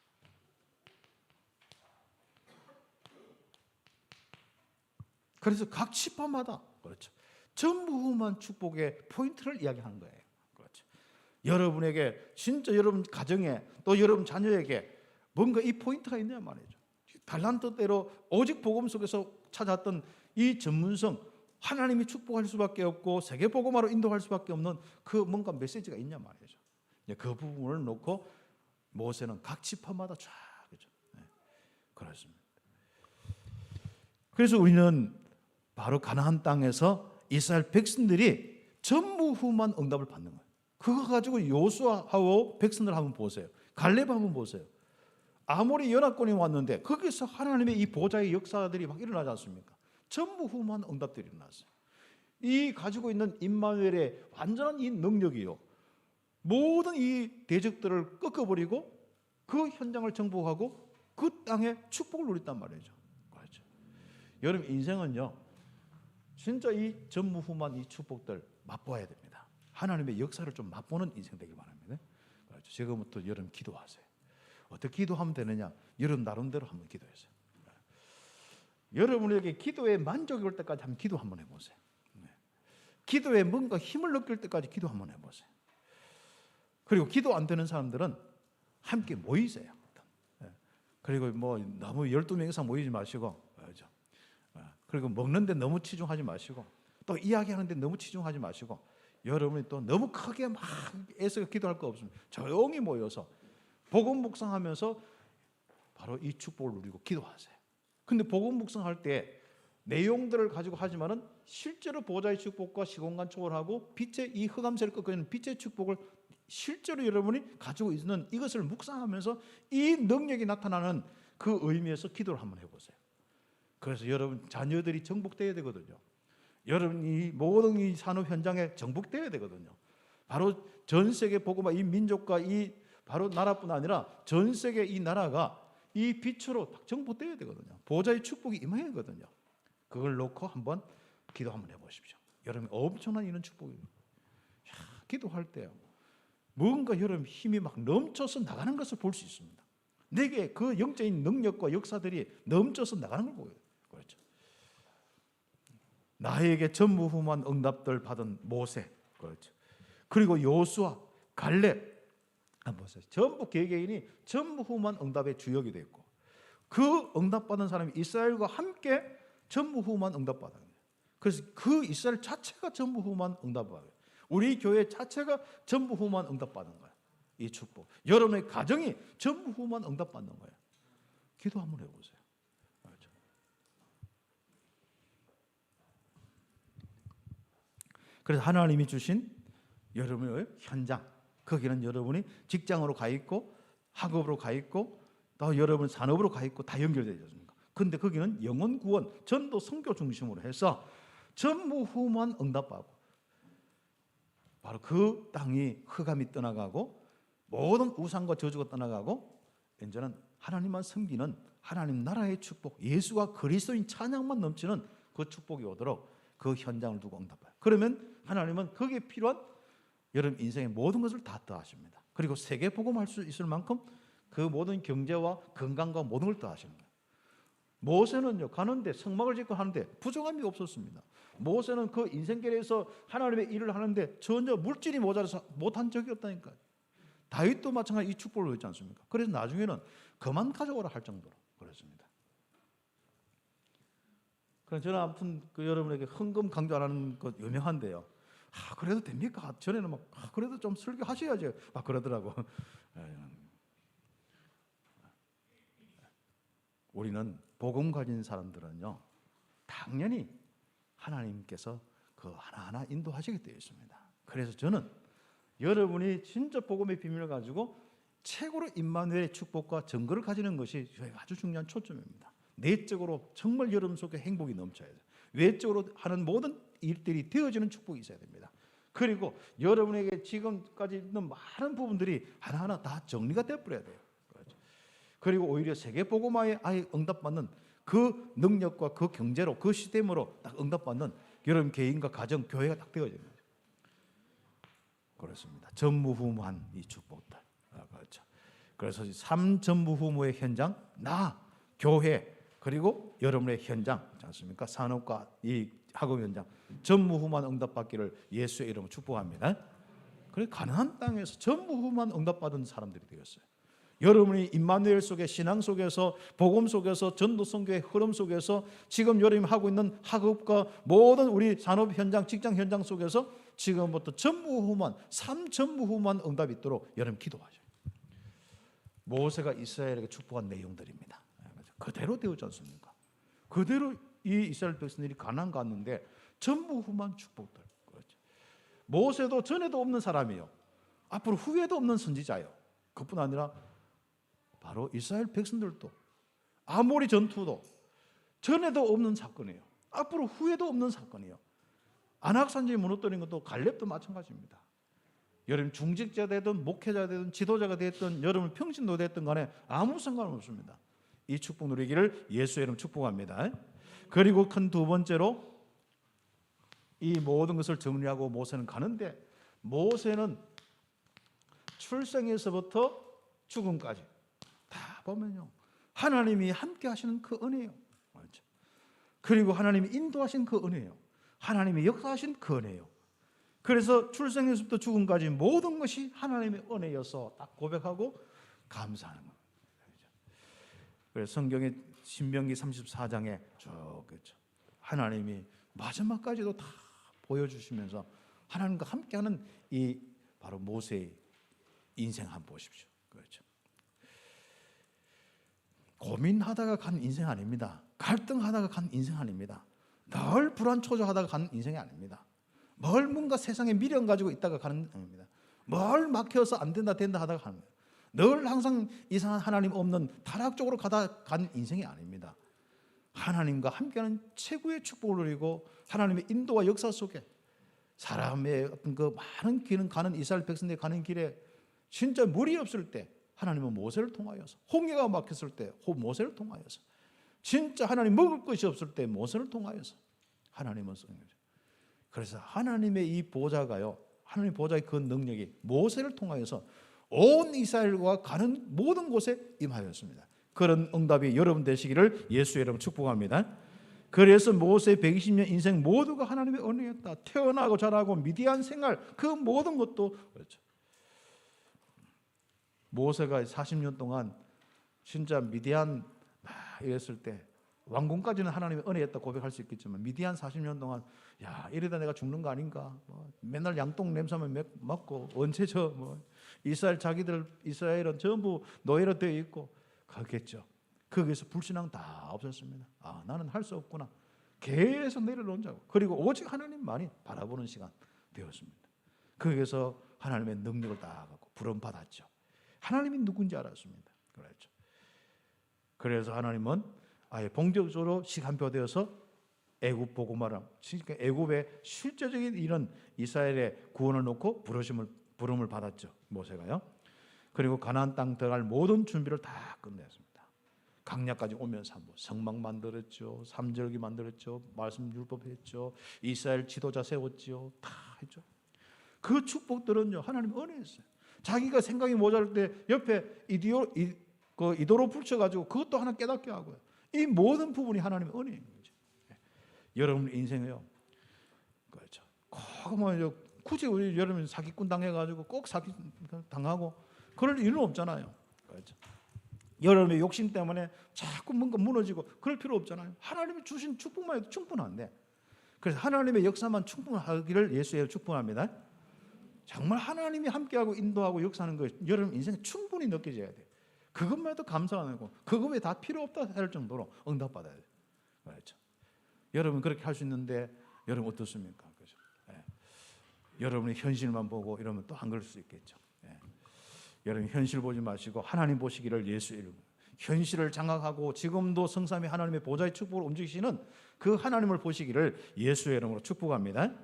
그래서 각 지파마다 그렇죠. 전무후무한 축복의 포인트를 이야기하는 거예요. 그렇죠. 여러분에게 진짜 여러분 가정에 또 여러분 자녀에게 뭔가 이 포인트가 있냐 말이죠. 달란트대로 오직 복음 속에서 찾았던 이 전문성, 하나님이 축복할 수밖에 없고 세계 복음화로 인도할 수밖에 없는 그 뭔가 메시지가 있냐 말이죠. 그 부분을 놓고 모세는 각 지파마다 쫙 그렇죠. 네, 그렇습니다. 그래서 우리는 바로 가나안 땅에서 이스라엘 백성들이 전무후무한 응답을 받는 거예요. 그거 가지고 여호수아하고 백성들 한번 보세요. 갈렙 한번 보세요. 아모리 연합군이 왔는데 거기서 하나님의 이 보좌의 역사들이 막 일어나지 않습니까? 전무후무한 응답들이 일어났어요. 이 가지고 있는 임마누엘의 완전한 이 능력이요, 모든 이 대적들을 꺾어버리고 그 현장을 정복하고 그 땅에 축복을 누렸단 말이죠. 그렇죠. 여러분 인생은요, 진짜 이 전무후무한 이 축복들 맛보아야 됩니다. 하나님의 역사를 좀 맛보는 인생 되길 바랍니다. 그렇죠. 지금부터 여러분 기도하세요. 어떻게 기도하면 되느냐? 여러분 나름대로 한번 기도하세요. 여러분에게 기도에 만족이 올 때까지 한번 기도 한번 해보세요. 기도에 뭔가 힘을 느낄 때까지 기도 한번 해보세요. 그리고 기도 안 되는 사람들은 함께 모이세요. 그리고 뭐 너무 12명 이상 모이지 마시고, 그리고 먹는데 너무 치중하지 마시고, 또 이야기하는데 너무 치중하지 마시고, 여러분이 또 너무 크게 막 애써 기도할 거 없습니다. 조용히 모여서 복음 묵상하면서 바로 이 축복을 누리고 기도하세요. 근데 복음 묵상할 때 내용들을 가지고 하지만은 실제로 보좌의 축복과 시공간 초월하고 빛의 이 흑암세를 꺾어내는 빛의 축복을 실제로 여러분이 가지고 있는 이것을 묵상하면서 이 능력이 나타나는 그 의미에서 기도를 한번 해보세요. 그래서 여러분 자녀들이 정복되어야 되거든요. 여러분이 모든 이 산업 현장에 정복되어야 되거든요. 바로 전 세계 복음화 이 민족과 이 바로 나라뿐 아니라 전 세계 이 나라가 이 빛으로 정복되어야 되거든요. 보좌의 축복이 임해야 되거든요. 그걸 놓고 한번 기도 한번 해보십시오. 여러분 엄청난 이런 축복이에요. 기도할 때요, 뭔가 여러분 힘이 막 넘쳐서 나가는 것을 볼 수 있습니다. 내게 그 영적인 능력과 역사들이 넘쳐서 나가는 걸 보여요. 그렇죠. 나에게 전무후무한 응답들 받은 모세, 그렇죠. 그리고 여호수아, 갈렙, 보세요. 전부 개개인이 전무후무한 응답의 주역이 됐고, 그 응답받은 사람이 이스라엘과 함께 전무후무한 응답받아요. 그래서 그 이스라엘 자체가 전무후무한 응답받아요. 우리 교회 자체가 전무후무한 응답받는 거예요. 이 축복. 여러분의 가정이 전무후무한 응답받는 거예요. 기도 한번 해보세요. 그렇죠. 그래서 하나님이 주신 여러분의 현장, 거기는 여러분이 직장으로 가 있고 학업으로 가 있고 또 여러분 산업으로 가 있고 다 연결되어 있습니다. 그런데 거기는 영혼 구원, 전도 선교 중심으로 해서 전무후무한 응답받고 바로 그 땅이 흑암이 떠나가고 모든 우상과 저주가 떠나가고 이제는 하나님만 섬기는 하나님 나라의 축복, 예수가 그리스도인 찬양만 넘치는 그 축복이 오도록 그 현장을 두고 응답해요. 그러면 하나님은 거기에 필요한 여러분 인생의 모든 것을 다 더하십니다. 그리고 세계 복음할 수 있을 만큼 그 모든 경제와 건강과 모든 걸 더하시는 거예요. 모세는요, 가는데 성막을 짓고 하는데 부족함이 없었습니다. 모세는 그 인생길에서 하나님의 일을 하는데 전혀 물질이 모자라서 못한 적이 없다니까요. 다윗도 마찬가지 이 축복을 얻지 않습니까? 그래서 나중에는 그만 가져오라 할 정도로 그렇습니다. 그럼 저는 아무튼 그 여러분에게 헌금 강조 안 하는 것 유명한데요. 그래도 됩니까? 전에는 막 그래도 좀 설교하셔야죠. 막 그러더라고. 우리는 복음 가진 사람들은요, 당연히 하나님께서 그 하나하나 인도하시게 되어 있습니다. 그래서 저는 여러분이 진짜 복음의 비밀을 가지고 최고로 임마누엘의 축복과 증거를 가지는 것이 저희가 아주 중요한 초점입니다. 내적으로 정말 여러분 속에 행복이 넘쳐야 돼요. 외적으로 하는 모든 일들이 되어지는 축복이 있어야 됩니다. 그리고 여러분에게 지금까지 있는 많은 부분들이 하나하나 다 정리가 되어버려야 돼요. 그렇죠. 그리고 오히려 세계 복음화에 아예 응답받는 그 능력과 그 경제로 그 시스템으로 딱 응답받는 여러분 개인과 가정, 교회가 딱 되어지는 거죠. 그렇습니다. 전무후무한 이 축복들. 그렇죠. 그래서 삶 전무후무의 현장, 나, 교회, 그리고 여러분의 현장, 그렇지 않습니까? 산업과 이 학업 현장, 전무후무한 응답받기를 예수의 이름으로 축복합니다. 그래 가나안 땅에서 전무후무한 응답받은 사람들이 되었어요. 여러분이 임마누엘 속에, 신앙 속에서, 복음 속에서, 전도 선교의 흐름 속에서 지금 여러분이 하고 있는 학업과 모든 우리 산업 현장, 직장 현장 속에서 지금부터 전무후무한, 삶 전무후무한 응답이 있도록 여러분 기도하셔요. 모세가 이스라엘에게 축복한 내용들입니다. 그대로 되었지 않습니까? 그대로 이 이스라엘 백성들이 가나안 갔는데 전무후무한 축복들. 그렇죠. 모세도 전에도 없는 사람이요, 앞으로 후에도 없는 선지자요. 그뿐 아니라 바로 이스라엘 백성들도 아모리 전투도 전에도 없는 사건이에요. 앞으로 후에도 없는 사건이에요. 안악산지에 무너뜨린 것도 갈렙도 마찬가지입니다. 여러분 중직자 되든 목회자 되든 지도자가 됐든 여러분 평신도 됐든 간에 아무 상관없습니다. 이 축복 누리기를 예수의 이름 축복합니다. 그리고 큰 두 번째로 이 모든 것을 정리하고 모세는 가는데, 모세는 출생에서부터 죽음까지 다 보면요, 하나님이 함께 하시는 그 은혜예요. 맞죠? 그리고 하나님이 인도하신 그 은혜예요. 하나님이 역사하신 그 은혜예요. 그래서 출생에서부터 죽음까지 모든 것이 하나님의 은혜여서 딱 고백하고 감사하는 겁니다. 그래서 성경의 신명기 34장에 쭉 그렇죠, 하나님이 마지막까지도 다 보여주시면서 하나님과 함께하는 이 바로 모세의 인생 한번 보십시오. 그렇죠. 고민하다가 간 인생 아닙니다. 갈등하다가 간 인생 아닙니다. 늘 불안초조하다가 간 인생이 아닙니다. 뭘 뭔가 세상에 미련 가지고 있다가 가는 겁니다. 뭘 막혀서 안 된다 하다가 가는 거예요. 늘 항상 이상한 하나님 없는 타락적으로 가다 간 인생이 아닙니다. 하나님과 함께하는 최고의 축복을 누리고 하나님의 인도와 역사 속에 사람의 어떤 그 많은 길은 가는 이스라엘 백성들이 가는 길에 진짜 물이 없을 때 하나님은 모세를 통하여서, 홍해가 막혔을 때 모세를 통하여서, 진짜 하나님 먹을 것이 없을 때 모세를 통하여서 하나님은 쓰는 거죠. 그래서 하나님의 이 보좌가요, 하나님 보좌의 그 능력이 모세를 통하여서 온 이스라엘과 가는 모든 곳에 임하였습니다. 그런 응답이 여러분 되시기를 예수의 이름으로 축복합니다. 그래서 모세의 120년 인생 모두가 하나님의 은혜였다. 태어나고 자라고 미디안 생활 그 모든 것도 그렇죠. 모세가 40년 동안 진짜 미디안 이랬을 때 왕궁까지는 하나님의 은혜였다 고백할 수 있겠지만 미디안 40년 동안 야 이러다 내가 죽는 거 아닌가, 맨날 양똥 냄새만 맡고 언제 이스라엘은 전부 노예로 되어 있고 그렇겠죠. 거기서 불신앙 다 없었습니다. 나는 할 수 없구나. 계속 내려놓자고. 그리고 오직 하나님만이 바라보는 시간 되었습니다. 거기서 하나님의 능력을 다 갖고 부름 받았죠. 하나님이 누군지 알았습니다. 그렇죠. 그래서 하나님은 아예 본격적으로 시간표 되어서 애굽 복음화를, 그러니까 애굽의 실제적인 이런 이스라엘의 구원을 놓고 부름을 받았죠. 모세가요. 그리고 가나안 땅 들어갈 모든 준비를 다 끝냈습니다. 강약까지 오면서 성막 만들었죠. 삼절기 만들었죠. 말씀 율법 했죠. 이스라엘 지도자 세웠죠. 다 했죠. 그 축복들은요 하나님 은혜였어요. 자기가 생각이 모자랄 때 옆에 이도로 붙여가지고 그것도 하나 깨닫게 하고요. 이 모든 부분이 하나님의 은혜인 거죠. 여러분 인생에요. 그렇죠. 굳이 우리 여러분 사기꾼 당해가지고 꼭 사기 당하고 그럴 일은 없잖아요. 그렇죠. 여러분의 욕심 때문에 자꾸 뭔가 무너지고 그럴 필요 없잖아요. 하나님이 주신 축복만 해도 충분한데, 그래서 하나님의 역사만 충분하기를 예수의 축복합니다. 정말 하나님이 함께하고 인도하고 역사하는 거 여러분 인생에 충분히 느껴져야 돼요. 그것만 해도 감사하는 거, 그것 외에 다 필요 없다 할 정도로 응답받아야 돼요. 그렇죠. 여러분 그렇게 할 수 있는데 여러분 어떻습니까? 그렇죠. 예. 여러분의 현실만 보고 이러면 또 안 그럴 수 있겠죠. 예. 여러분 현실 보지 마시고 하나님 보시기를 예수 이름. 현실을 장악하고 지금도 성삼위 하나님의 보좌의 축복을 움직이시는 그 하나님을 보시기를 예수의 이름으로 축복합니다.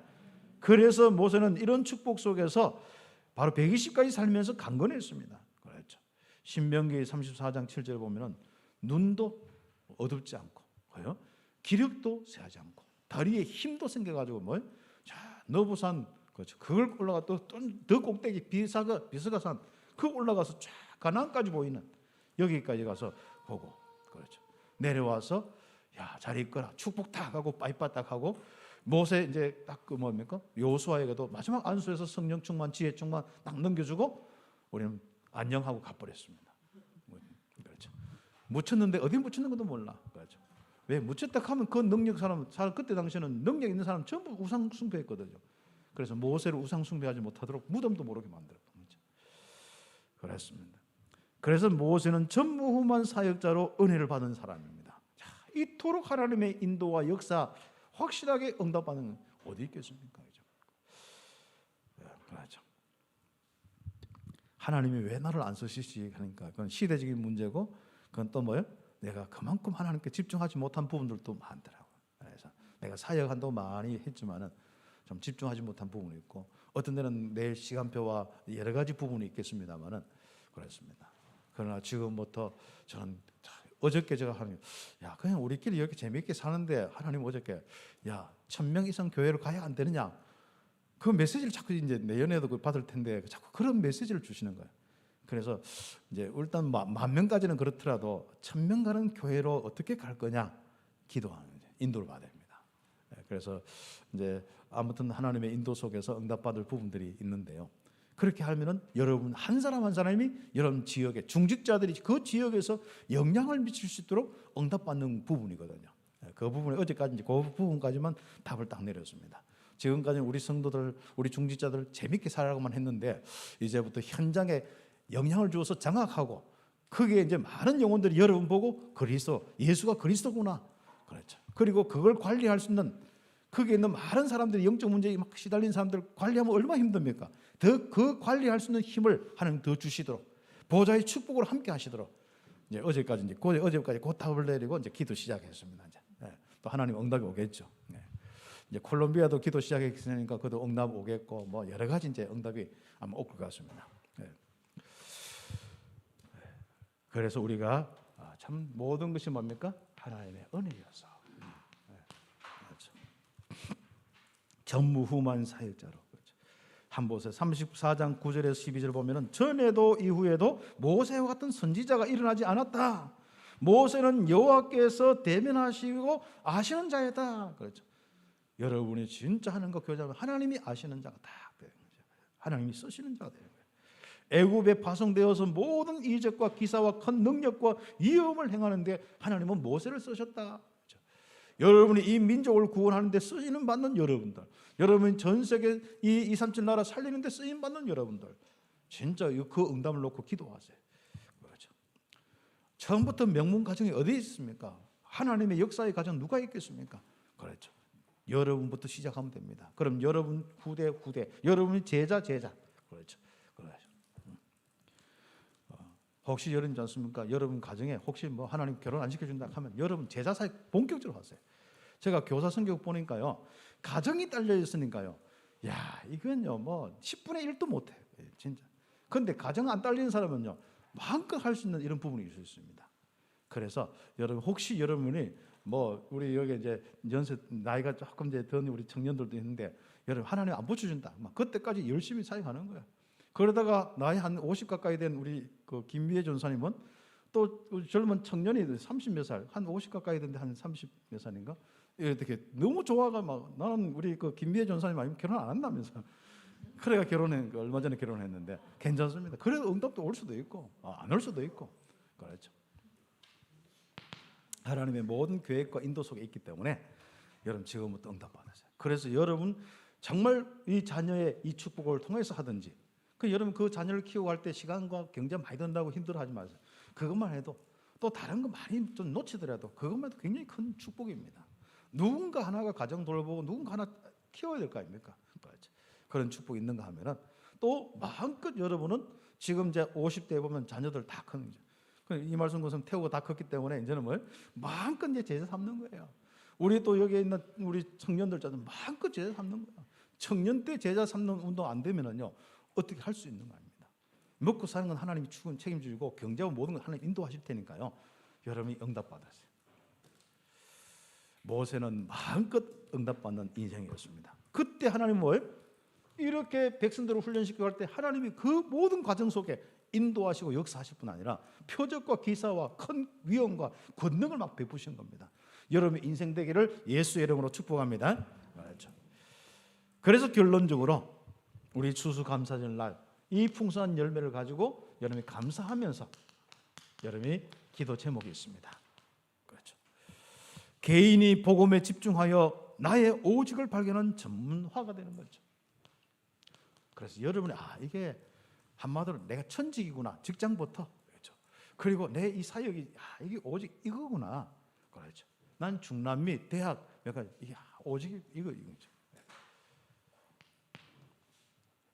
그래서 모세는 이런 축복 속에서 바로 120까지 살면서 강건했습니다. 그렇죠. 신명기 34장 7절 보면은 눈도 어둡지 않고, 기력도 세하지 않고, 다리에 힘도 생겨가지고 자 너부산 그렇죠. 그걸 올라가 또 더 꼭대기 비스가산 그 올라가서 쫙 가나안까지 보이는 여기까지 가서 보고, 그렇죠. 내려와서 야 잘 있거라 축복 딱 하고 빠이빠 딱 하고 모세 이제 딱 그 뭡니까 여호수아에게도 마지막 안수에서 성령 충만 지혜 충만 딱 넘겨주고 우리는 안녕하고 가버렸습니다. 그렇죠. 묻혔는데 어디 묻혔는 것도 몰라. 그렇죠. 왜 묻혔다 하면 그 능력 사람 그때 당시에는 능력 있는 사람 전부 우상 숭배했거든요. 그래서 모세를 우상 숭배하지 못하도록 무덤도 모르게 만들었던 거죠. 그렇습니다. 그래서 모세는 전무후무한 사역자로 은혜를 받은 사람입니다. 자, 이토록 하나님의 인도와 역사 확실하게 응답받는 건 어디 있겠습니까? 그렇죠. 하나님이 왜 나를 안 쓰시지 하니까 그건 시대적인 문제고, 그건 또 뭐예요? 내가 그만큼 하나님께 집중하지 못한 부분들도 많더라고요. 그래서 내가 사역한다고 많이 했지만은 좀 집중하지 못한 부분이 있고, 어떤 데는 내 시간표와 여러 가지 부분이 있겠습니다만은 그렇습니다. 그러나 지금부터 저는 어저께 제가 하나님, 야 그냥 우리끼리 이렇게 재미있게 사는데 하나님 어저께 야 1000명 이상 교회를 가야 안 되느냐, 그 메시지를 자꾸 이제 내년에도 받을 텐데 자꾸 그런 메시지를 주시는 거예요. 그래서 이제 일단 10,000명까지는 그렇더라도 1000명 가는 교회로 어떻게 갈 거냐 기도하는 인도를 받아야 됩니다. 그래서 이제 아무튼 하나님의 인도 속에서 응답받을 부분들이 있는데요. 그렇게 하면은 여러분 한 사람 한 사람이 여러분 지역에 중직자들이 그 지역에서 영향을 미칠 수 있도록 응답받는 부분이거든요. 그 부분에 어제까지 그 부분까지만 답을 딱 내렸습니다. 지금까지는 우리 성도들, 우리 중직자들 재밌게 살아가고만 했는데 이제부터 현장에 영향을 주어서 장악하고 거기에 이제 많은 영혼들이 여러분 보고 그리스도, 예수가 그리스도구나. 그렇죠. 그리고 그걸 관리할 수 있는 거기에 있는 많은 사람들이 영적 문제에 막 시달린 사람들 관리하면 얼마나 힘듭니까? 더 그 관리할 수 있는 힘을 하나님 더 주시도록 보좌의 축복으로 함께 하시도록 이제 어제까지 그 답을 내리고 이제 기도 시작했습니다. 이제 또 하나님 응답이 오겠죠. 이제 콜롬비아도 기도 시작했으니까 그도 응답 오겠고 뭐 여러 가지 이제 응답이 아마 올 것 같습니다. 그래서 우리가 참 모든 것이 뭡니까? 하나님의 은혜여서 그렇죠. 전무후무한 사역자로 그렇죠. 한보세 34장 9절에서 12절 보면은 전에도 이후에도 모세와 같은 선지자가 일어나지 않았다. 모세는 여호와께서 대면하시고 아시는 자이다. 그렇죠. 여러분이 진짜 하는 거 교제하면 하나님이 아시는 자가 다 되는 거죠. 하나님이 쓰시는 자가 되는 거예요. 애굽에 파송되어서 모든 이적과 기사와 큰 능력과 위엄을 행하는데 하나님은 모세를 쓰셨다. 그렇죠. 여러분이 이 민족을 구원하는데 쓰이는 받는 여러분들, 여러분 전 세계 이 237 나라 살리는데 쓰임 받는 여러분들, 진짜 그 응답을 놓고 기도하세요. 그렇죠. 처음부터 명문 가정이 어디 있습니까? 하나님의 역사의 가정 누가 있겠습니까? 그렇죠. 여러분부터 시작하면 됩니다. 그럼 여러분 후대, 여러분이 제자. 그렇죠. 혹시 여러분지 않습니까? 여러분 가정에 혹시 뭐 하나님 결혼 안 시켜준다 하면 여러분 제자 사역 본격적으로 하세요. 제가 교사 성격 보니까요, 가정이 딸려 있으니까요, 야 이건요 뭐 10분의 1도 못해 진짜. 그런데 가정 안 딸리는 사람은요 마음껏 할 수 있는 이런 부분이 있을 수 있습니다. 그래서 여러분 혹시 여러분이 뭐 우리 여기 이제 연세 나이가 조금 이제 더 우리 청년들도 있는데 여러분 하나님 안 붙여준다, 막 그때까지 열심히 사역하는 거야. 그러다가 나이 한 50 가까이 된 우리 그 김미애 전사님은 또 젊은 청년이 30몇 살, 한 50 가까이 된데 한 30몇 살인가? 이렇게 너무 좋아가 막 나는 우리 그 김미애 전사님 아니면 결혼 안 한다면서. 그래가 얼마 전에 결혼했는데 괜찮습니다. 그래도 응답도 올 수도 있고 안 올 수도 있고 그렇죠. 하나님의 모든 계획과 인도 속에 있기 때문에 여러분 지금부터 응답받으세요. 그래서 여러분 정말 이 자녀의 이 축복을 통해서 하든지 여러분 그 자녀를 키워갈 때 시간과 경제 많이 든다고 힘들어하지 마세요. 그것만 해도 또 다른 거 많이 좀 놓치더라도 그것만 해도 굉장히 큰 축복입니다. 누군가 하나가 가정 돌보고 누군가 하나 키워야 될 거 아닙니까? 그런 축복이 있는가 하면은 또 마음껏 여러분은 지금 이제 50대에 보면 자녀들 다 크는 거죠. 이 말씀 것은 태우고 다 컸기 때문에 이제는 뭘 마음껏 이제 제자 삼는 거예요. 우리 또 여기 있는 우리 청년들자들 마음껏 제자 삼는 거예요. 청년 때 제자 삼는 운동 안 되면은요 어떻게 할 수 있는 거 아닙니다. 먹고 사는 건 하나님이 책임지고 경제와 모든 건 하나님 인도하실 테니까요. 여러분이 응답받으세요. 모세는 마음껏 응답받는 인생이었습니다. 그때 하나님 뭘 이렇게 백성들을 훈련시켜 갈 때 하나님이 그 모든 과정 속에 인도하시고 역사하실 뿐 아니라 표적과 기사와 큰 위엄과 권능을 막 베푸신 겁니다. 여러분의 인생 되기를 예수의 이름으로 축복합니다. 알죠? 그래서 결론적으로 우리 추수감사절 날 이 풍성한 열매를 가지고 여러분이 감사하면서 여러분이 기도 제목이 있습니다. 그렇죠. 개인이 복음에 집중하여 나의 오직을 발견한 전문화가 되는 거죠. 그래서 여러분이 이게 한마디로 내가 천직이구나 직장부터 그렇죠. 그리고 내 이 사역이 이게 오직 이거구나 그렇죠. 난 중남미 대학 약간 이게 오직 이거죠.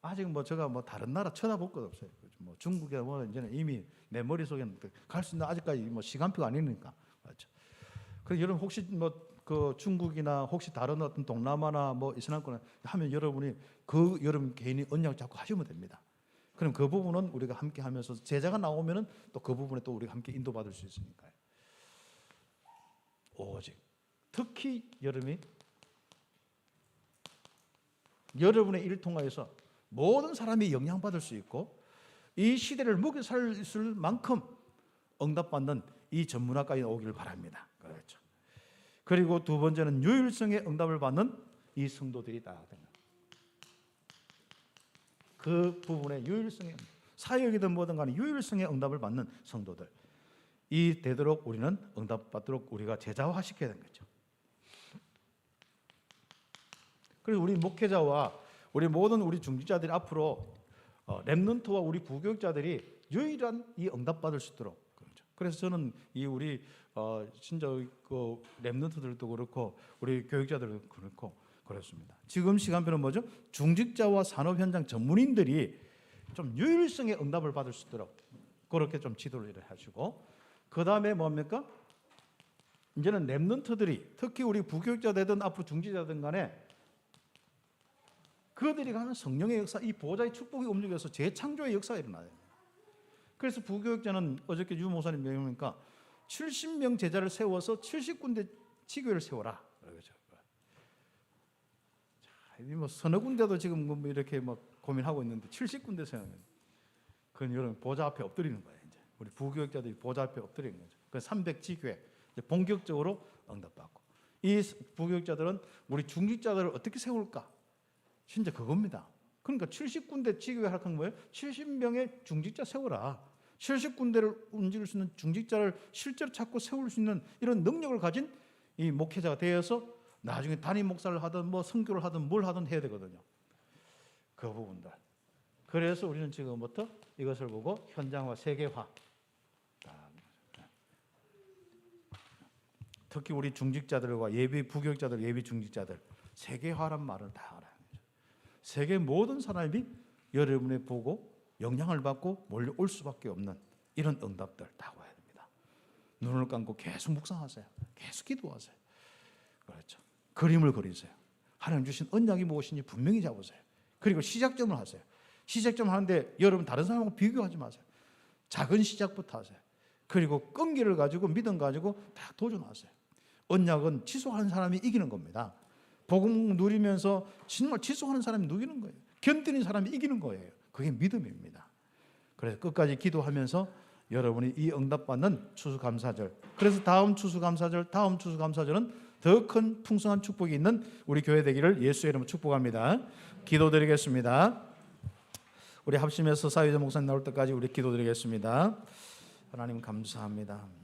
아직 제가 다른 나라 쳐다볼 것 없어요. 중국에 이제는 이미 내 머릿속에는 갈 수 있는 아직까지 시간표가 아니니까 그렇죠. 그래서 여러분 혹시 그 중국이나 혹시 다른 어떤 동남아나 이슬람권 하면 여러분이 여러분 개인이 언약 잡고 하시면 됩니다. 그럼 그 부분은 우리가 함께 하면서 제자가 나오면은 또 그 부분에 또 우리가 함께 인도받을 수 있으니까요. 오직 특히 여러분의 일을 통하여서 모든 사람이 영향받을 수 있고 이 시대를 먹여 살릴 만큼 응답받는 이 전문화까지 오기를 바랍니다. 그렇죠. 그리고 두 번째는 유일성의 응답을 받는 이 성도들이 다 그 부분에 유일성의 사역이든 뭐든 간에 유일성의 응답을 받는 성도들 이 되도록 우리는 응답받도록 우리가 제자화시켜야 되는 거죠. 그래서 우리 목회자와 우리 모든 우리 중직자들이 앞으로 렘넌트와 우리 부교육자들이 유일한 이 응답받을 수 있도록 그렇죠. 그래서 저는 이 우리 진짜 그 렘넌트들도 그렇고 우리 교육자들도 그렇고 그렇습니다. 지금 시간표는 뭐죠? 중직자와 산업 현장 전문인들이 좀 유일성의 응답을 받을 수 있도록 그렇게 좀 지도를 하시고 그 다음에 뭡니까? 이제는 렘넌트들이 특히 우리 부교육자되든 앞으로 중직자든 간에 그들이 가는 성령의 역사, 이 보호자의 축복이 움직여서 재창조의 역사가 일어나요. 그래서 부교육자는 어저께 유 목사님 얘기하니까 70명 제자를 세워서 70군데 지교회를 세워라. 그렇죠. 자, 서너 군데도 지금 이렇게 고민하고 있는데 70군데 세우면 그건 여러분 보좌 앞에 엎드리는 거예요. 이제 우리 부교육자들이 보좌 앞에 엎드리는 거죠. 그 300지교회 본격적으로 응답받고 이 부교육자들은 우리 중직자들을 어떻게 세울까? 진짜 그겁니다. 그러니까 70군데 지교회 할 건 뭐예요? 70명의 중직자 세워라. 70군데를 움직일 수 있는 중직자를 실제로 찾고 세울 수 있는 이런 능력을 가진 이 목회자가 되어서 나중에 담임 목사를 하든 선교를 하든 뭘 하든 해야 되거든요. 그 부분들. 그래서 우리는 지금부터 이것을 보고 현장화, 세계화. 특히 우리 중직자들과 예비 부교육자들, 예비 중직자들 세계화란 말을 다 알아요. 세계 모든 사람이 여러분의 보고 영향을 받고 몰려올 수밖에 없는 이런 응답들 다 와야 됩니다. 눈을 감고 계속 묵상하세요. 계속 기도하세요. 그렇죠. 그림을 그리세요. 하나님 주신 언약이 무엇인지 분명히 잡으세요. 그리고 시작점을 하세요. 시작점 하는데 여러분 다른 사람하고 비교하지 마세요. 작은 시작부터 하세요. 그리고 끈기를 가지고 믿음 가지고 다 도전하세요. 언약은 지속하는 사람이 이기는 겁니다. 복음 누리면서 정말 지속하는 사람이 누리는 거예요. 견디는 사람이 이기는 거예요. 그게 믿음입니다. 그래서 끝까지 기도하면서 여러분이 이 응답받는 추수감사절, 그래서 다음 추수감사절은 더 큰 풍성한 축복이 있는 우리 교회 되기를 예수의 이름으로 축복합니다. 기도드리겠습니다. 우리 합심해서 사회자 목사님 나올 때까지 우리 기도드리겠습니다. 하나님 감사합니다.